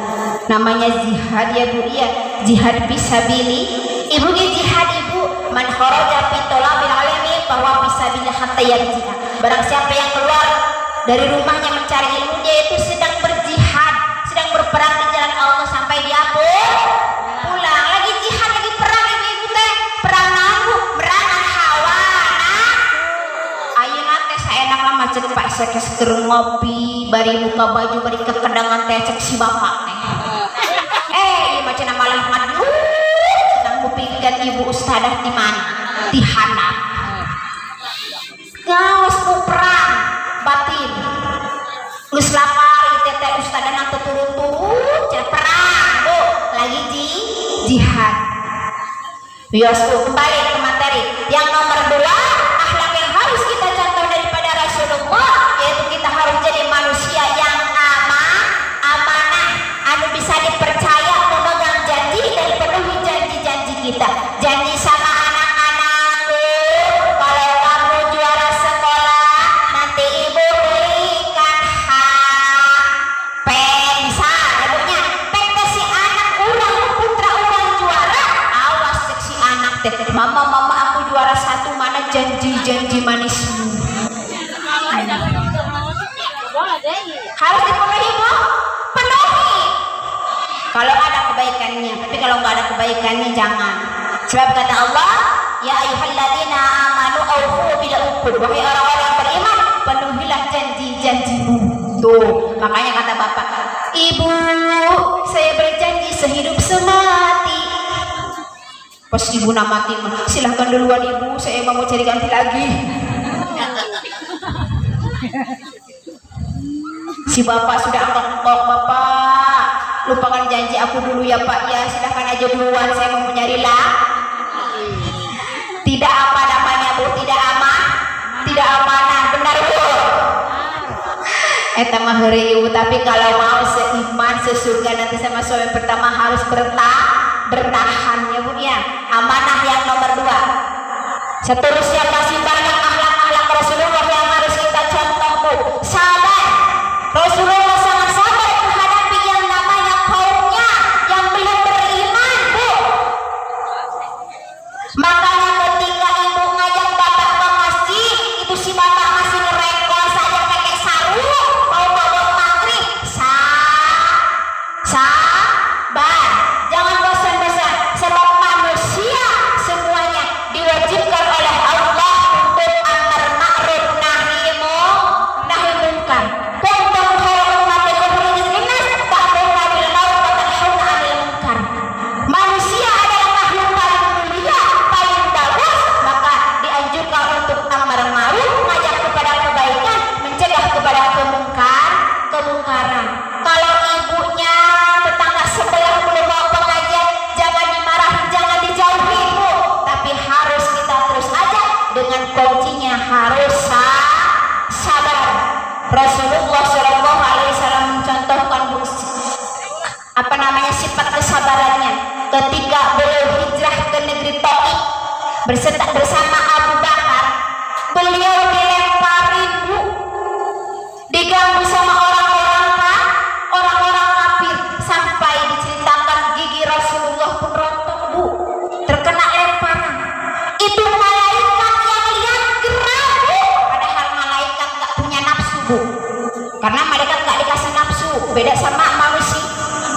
Namanya jihad ya Bu, iya. Jihad fisabilillah. Ibu jihad ibu man kharaja fi talabil ilmi bahwa fisabilillah hatta yarji'a. Barang siapa yang keluar dari rumahnya mencari ilmu, dia itu sedang berjihad, sedang berperang di jalan Allah sampai dia pulang. Lagi jihad, lagi perang ibu teh. Perang nabu, merangan hawa. Ayeuna teh saenak mah cek Pak sekes keur ngopi, bari buka baju, bari kekendangan teh cek si bapak teh. Ieu mah cenah malah madu. Sedang kupingkan ibu ustadah di mana? Di handap. Gaos ku perang batin. Geus lapar ieu teh ustadana teu turun-turun cenah perang, Bu. Lagi jihad. Biosku kembali ke materi. Yang nomor 2, akhlak yang harus kita contoh daripada Rasulullah, yaitu kita harus jadi manusia yang amanah, anu bisa dipercaya, memegang janji dan penuhi janji-janji kita. Janji sama anak-anakku, kalau kamu juara sekolah, nanti ibu belikan HP. Bisa, ibunya, pek si anak urang putra urang juara, awas seksi anak teh. Mama aku juara 1, mana janji-janji manismu. Harus dipenuhi Bu, penuhi. Kalau ada kebaikannya, tapi kalau nggak ada kebaikannya jangan. Sebab kata Allah, ya ayyuhalladzina amanu aufu bil uqud. Wahai orang-orang yang beriman, penuhilah janji-janjimu. Tuh, makanya kata bapak, ibu, saya berjanji sehidup semati. Pas ibu mati, silahkan duluan ibu, saya mau cari ganti lagi. Si bapak sudah angkok, bapak lupakan janji aku dulu ya Pak ya, silahkan aja duluan, saya mau mencari lah. Tidak apa namanya Bu, tidak amanah, benar Bu. Eta mah heureuy ibu, tapi kalau mau seiman sesurga nanti sama suami pertama harus bertahan ya Bu ya. Amanah yang nomor 2. Seterusnya masih banyak akhlak-akhlak Rasulullah yang harus kita contoh Bu. Sabar. Rasulullah sangat sabar menghadapi yang namanya kaumnya yang belum beriman Bu. Makanya ketika ibu ngajak bapak ke masjid, itu si bapak masih ngerengkol saja pakai sarung, mau bawa maghrib. Sabar, jangan bosan-bosan. Sebab manusia semuanya diwajibkan oleh Allah untuk amar ma'ruf nahi munkar. Kuntum khairu ummatin ukhrijat linnas ta'muruna bil ma'ruf wa tanhauna 'anil munkar. Manusia adalah makhluk paling mulia, paling bagus, maka dianjurkan untuk amar ma'ruf, mengajak kepada kebaikan, mencegah kepada kemungkaran. Kalau ibunya tetangga sebelah belum mau pengajian, jangan dimarahin, jangan dijauhi Bu, tapi harus kita terus ajak dengan kuncinya harus sabar. Rasulullah SAW mencontohkan Bu, sifat kesabarannya ketika beliau hijrah ke negeri Taif bersama Abu Bakar. Beliau dilempar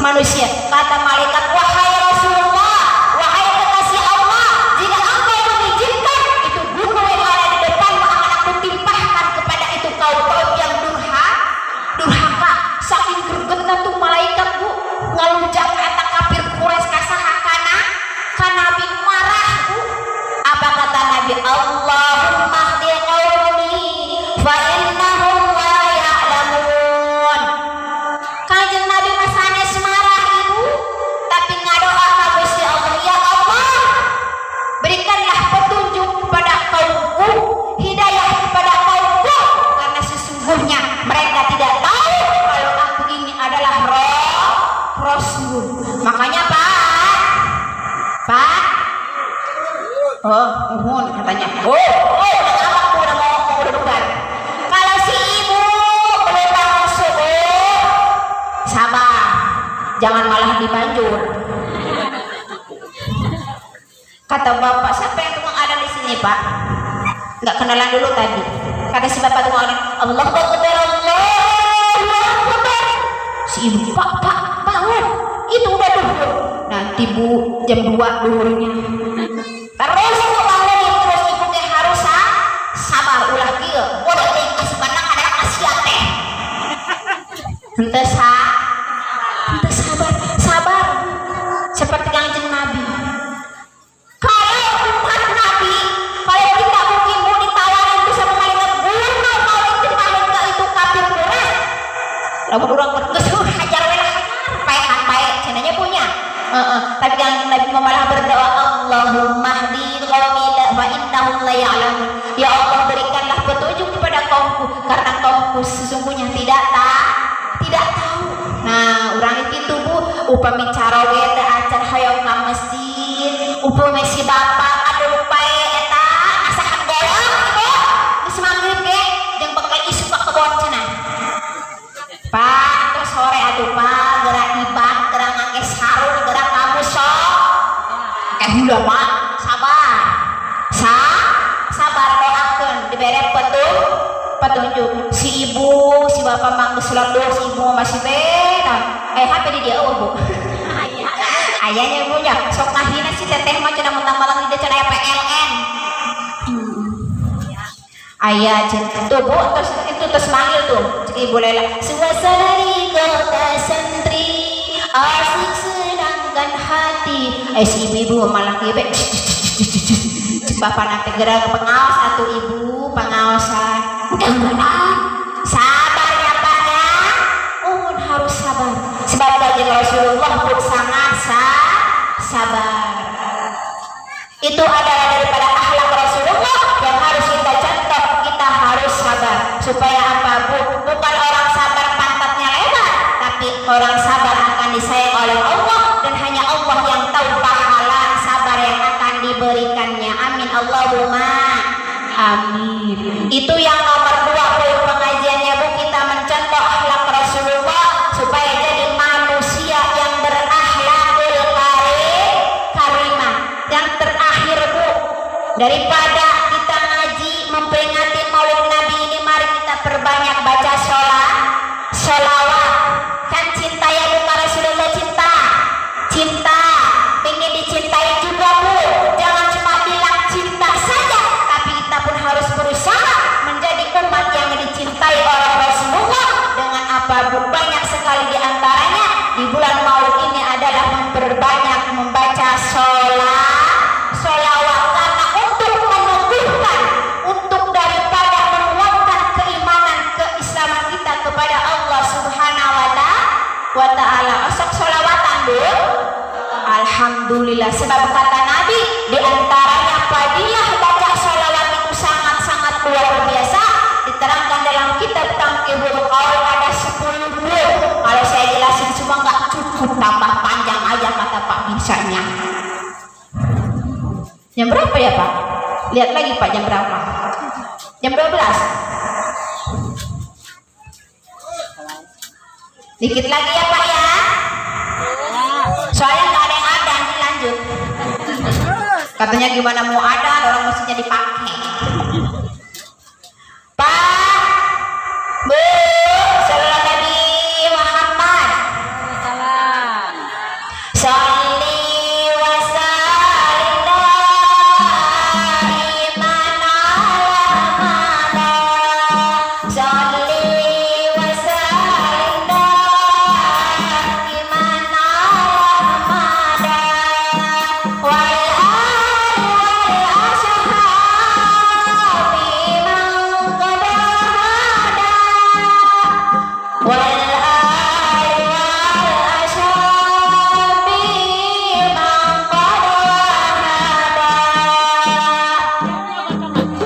manusia. Kata malaikat, wahai Rasulullah, wahai kekasih Allah, jika engkau mengizinkan itu gunung yang ada di depanmu akan aku timpahkan kepada itu kaum yang durhaka. Saking gregetna tuh malaikat bu ngalunjak kata kafir Quraisy kasahakana kan Nabi marah bu. Apa kata Nabi? Allahumma hdi qaumi fa innahum la ya'lamun. Kanjeng Nabi masane semarah ibu, tapi ngadoa ka Gusti Allah, ya Allah, berikanlah petunjuk kepada kaumku, hidayah kepada kaumku, karena sesungguhnya mereka tidak tahu kalau aku ini adalah Rasul. Makanya Pak, oh, mohon katanya. Kenapa aku udah mau berdebat? Kalau si ibu belum bangun subuh, sabar, jangan malah dibanjur. Kata bapak, siapa yang tukang ada di sini pak? Nggak kenalan dulu tadi. Kata si bapak tukang ada, Allah Akbar, Allah Akbar. Si ibu, pak bangun, itu udah duhur. Nanti bu jam 2 duhurnya. Terus ibu bangun, terus ibu teh harus sabar ulah kieu. Udah teh sebenarnya ada kasihan teh. Henteu sabar. Seperti Kanjeng Nabi. Kalau umat Nabi, kalau kita mungkin mau ditawarin itu sama malaikat gunung mau ditimpahin ke itu kafir Quraisy. Lamun urang berkesuh hajar baik cenanya punya. Tapi Kanjeng Nabi malah berdoa, Allahumma hdi qaumi fa innahum la ya'lamun. Ya Allah, berikanlah petunjuk kepada kaumku karena kaumku sesungguhnya tidak tahu. Nah, urang itu bu upami carawe teh acan hoyong ka masjid, upami si bapak adu pae eta asahan golong ibu geus magrib ge jeung bekal isu ka kebon cenah. Pak, terus sore atuh Pak, gerak ibad, gerak ngake sarung, gerak kamu sok. Udah Pak, sabar doakeun dibere petunjuk. Si ibu, si bapak mangga sholat dulu, si ibu masih beda. HP di dia bu. Ayahnya punya, sok ngahina si teteh mah cenah mentang malang di cenah PLN. Ayah tuh bu, terus manggil tuh ibu Lela. Suasana di kota sentri, asik sedangkan hati. Si ibu malah kibet. Bapak nanti gerak pengawas atau ibu pengawasan. Sabar ya Pak ya. Harus sabar. Sebab Kanjeng Rasulullah pun sangat sabar. Itu adalah daripada akhlak Rasulullah yang harus kita contoh. Kita harus sabar. Supaya apa bu? Bukan orang sabar pantatnya lebar, tapi orang sabar akan disayang oleh Allah dan hanya Allah yang tahu pahala sabar yang akan diberikannya. Amin Allahumma amin. Itu yang nomor 2 pengajiannya bu, kita mencontoh akhlak Rasulullah supaya jadi manusia yang berakhlakul karimah. Yang terakhir bu, daripada kita ngaji memperingati Maulid Nabi ini, mari kita perbanyak baca sholawat. Kan cinta ya bu, Rasulullah cinta, pengen dicintai juga bu. Jangan cuma bilang cinta saja, tapi kita pun harus berusaha menjadi umat yang dicintai oleh Rasulullah. Dengan apa bu? Banyak sekali diantaranya di bulan Maulid ini adalah memperbanyak membaca sholawat karena untuk menumbuhkan, untuk daripada menguatkan keimanan keislaman kita kepada Allah Subhanahu wa ta'ala. Osok sholawatan bu. Alhamdulillah, sebab kata Nabi diantaranya fadilah baca sholawat itu sangat-sangat luar biasa. Diterangkan dalam kitab Tangkihul Qaul ada 10 huruf. Kalau saya jelasin semua nggak cukup, tambah panjang aja kata Pak Binsanya. Jam berapa ya Pak? Lihat lagi Pak, jam berapa? Jam 12. Dikit lagi ya Pak ya. Soalnya nggak ada yang ada, nanti lanjut. Katanya gimana mau ada, orang mestinya dipakai. Pak, Bu, sallallahu Nabi Muhammad.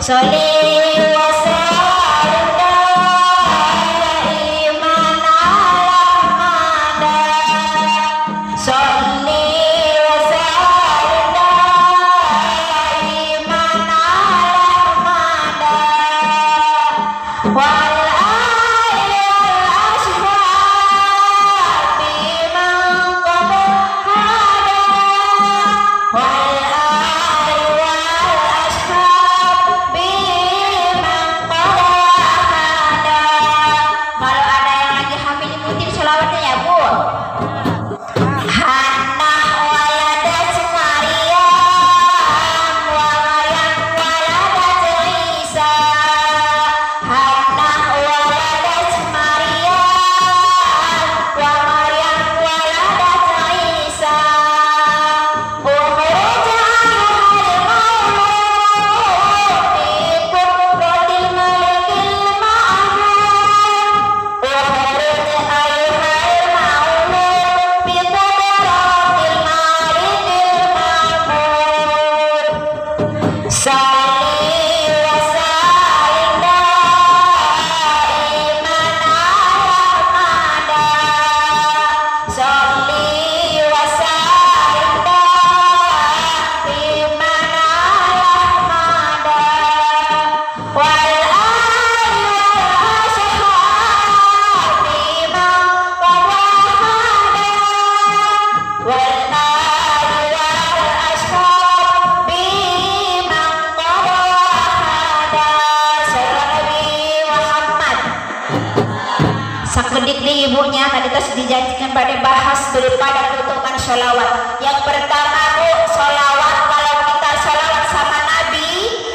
Sholli wa sallim daiman ala Ahmada. Sholli wa sallim daiman ala Ahmada. Wal ali wal ashhabi man qad hada. Wal ali wal ashhabi man qad hada. Kalau ada yang lagi hamil ikutin sholawatnya ya Bu. Hannah waladat Maryam wa Maryam waladat Isa. Hannah waladat Maryam wa Maryam waladat Isa. Ukhrij ayyuhal maulud bi qudratil malikil ma'mun. Ukhrij ayyuhal maulud bi qudratil malikil ma'mun. Sholli wa sallim daiman ala Ahmada. Sholli wa sallim daiman ala Ahmada. Wal ali wal ashhabi man qad hada. Wal ali wal ashhabi man qad hada. Sayyidina Nabi Muhammad. Sakedik di ibunya tadi terus dijanjikan pada bahas daripada keutamaan sholawat. Yang pertama Bu, sholawat kalau kita sholawat sama Nabi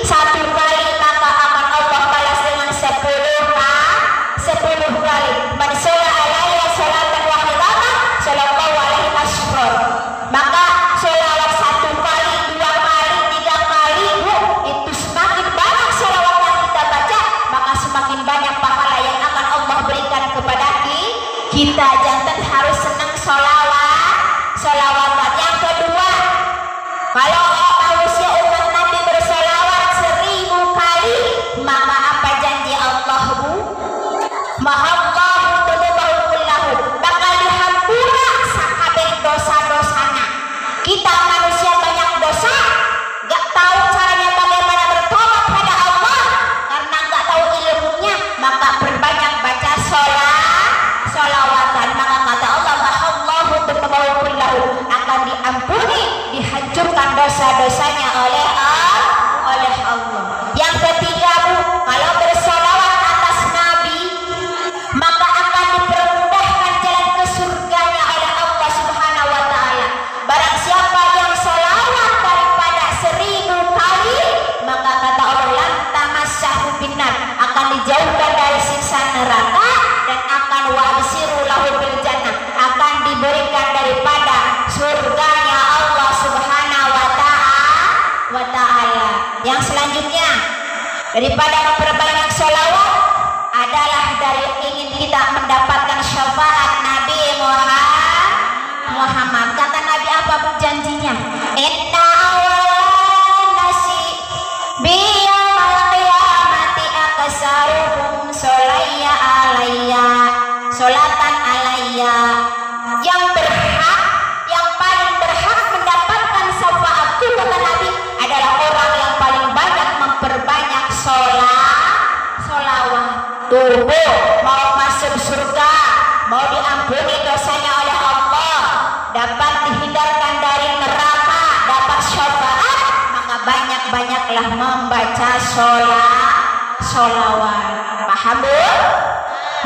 satu kali maka akan Allah balas dengan 10 kali. Man sholla alaiya sholatan wahidatan shallallahu alaihi wasallam. Maka sholawat satu kali, 2 kali, 3 kali Bu, itu semakin banyak sholawat yang kita baca maka semakin banyak pahala yang akan Allah berikan kepada kita. Jangan harus senang sholawatan. Yang kedua, kalau manusia umat Nabi bersolawat 1000 kali maka apa janji Allah Bu? Mahallahu tunubahu kullahu, bakal dihampura sakabeh dosa-dosana. Kita manusia banyak dosa, gak tahu caranya bagaimana bertobat pada Allah karena gak tahu ilmunya, maka perbanyak baca sholawatan. Maka kata Allah, mahallahu tunubahu kullahu, akan diampuni, dihancurkan dosa-dosanya oleh Allah. Yang ketiga Bu, kalau bersolawat atas Nabi maka akan dipermudahkan jalan ke surganya oleh Allah Subhanahu wa taala. Barang siapa yang sholawat daripada 1000 kali maka kata Allah, lan tamassahu binar, akan dijauhkan dari siksa neraka dan akan wabsiru lahu bil jannah, akan diberikan daripada surganya Allah Subhanahu wa taala. Yang selanjutnya daripada memperbanyak sholawat adalah dari ingin kita mendapatkan syafaat Nabi Muhammad. Kata Nabi apa Bu janjinya? Inna awalan nasi biyamal qiyamati aksaruhum sholaya alayya sholatan alayya. Yang berhak, yang paling berhak mendapatkan syafaatku kata Nabi adalah orang yang paling banyak memperbanyak sholawat. Tubuh mau masuk surga, mau diampuni dosanya oleh Allah, dapat dihindarkan dari neraka, dapat syafaat, maka banyak-banyaklah membaca sholawat. Paham Bu?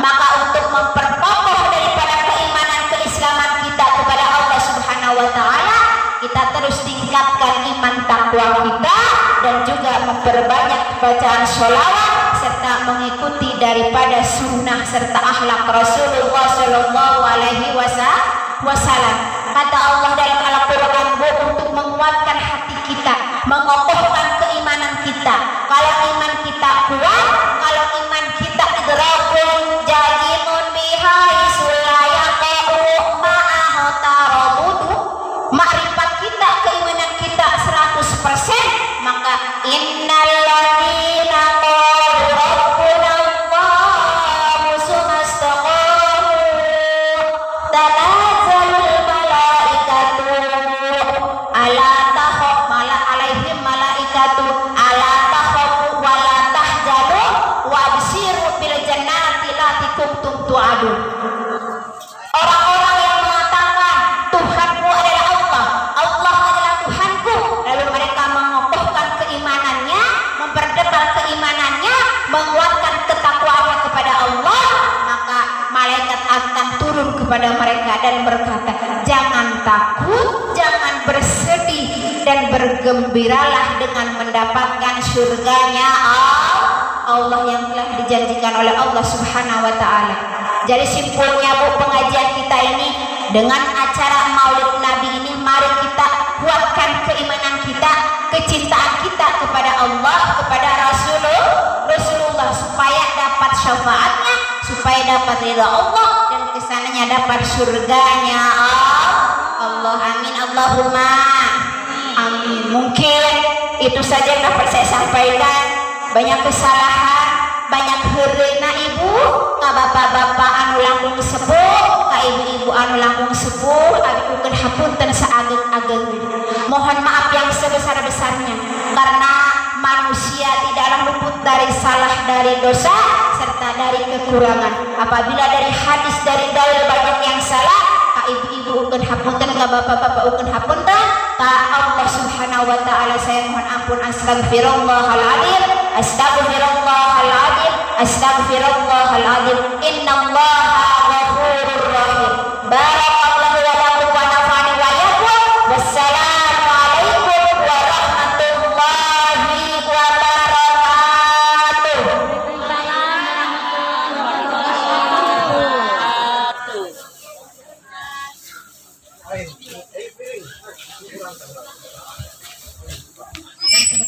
Maka untuk memperkokoh daripada keimanan keislaman kita kepada Allah Subhanahu wa taala, kita terus tingkatkan iman takwa kita dan juga memperbanyak bacaan sholawat serta mengikuti daripada sunnah serta akhlak Rasulullah Shallallahu Alaihi Wasallam. Kata Allah dalam Al-Quran untuk menguatkan hati kita, mengokohkan keimanan kita. Kalau iman kita kuat, kalau iman kita idrakun jalimun bihai sulayaqa'u ma'ahu tarabudu, makrifat kita, keimanan kita 100%, maka innal ladzi tu'adun. Orang-orang yang mengatakan Tuhanku adalah Allah, Allah adalah Tuhanku, lalu mereka mengokohkan keimanannya, memperdebat keimanannya, menguatkan ketakwaannya kepada Allah, maka malaikat akan turun kepada mereka dan berkata, jangan takut, jangan bersedih, dan bergembiralah dengan mendapatkan surganya Allah yang telah dijanjikan oleh Allah Subhanahu wa Ta'ala. Jadi simpulnya Bu, pengajian kita ini dengan acara Maulid Nabi ini, mari kita kuatkan keimanan kita, kecintaan kita kepada Allah, kepada Rasulullah, supaya dapat syafaatnya, supaya dapat ridha Allah, dan kesananya dapat surganya Allah. Amin Allahumma amin. Mungkin itu saja yang dapat saya sampaikan. Banyak kesalahan, banyak heureuina ibu, ka bapak-bapak anu langkung sepuh, ka ibu-ibu anu langkung sepuh, abikukeun hapunten saageng-ageng. Mohon maaf yang sebesar-besarnya, karena manusia tidaklah luput dari salah, dari dosa, serta dari kekurangan. Apabila dari hadis, dari dalil banyak yang salah, ka ibu-ibu ukeun hapunten, ka bapak-bapak ukeun hapunten, ka Allah Subhanahu wa Ta'ala saya mohon ampun. Astagfirullahaladzim, astagfirullahaladzim, astagfirullahaladzim. Innallaha ghafurur rahim. Barakallahu wa lakum wa nafa'ani wa iyyakum. Wassalamu alaikum warahmatullahi wabarakatuh. Waalaikumsalam.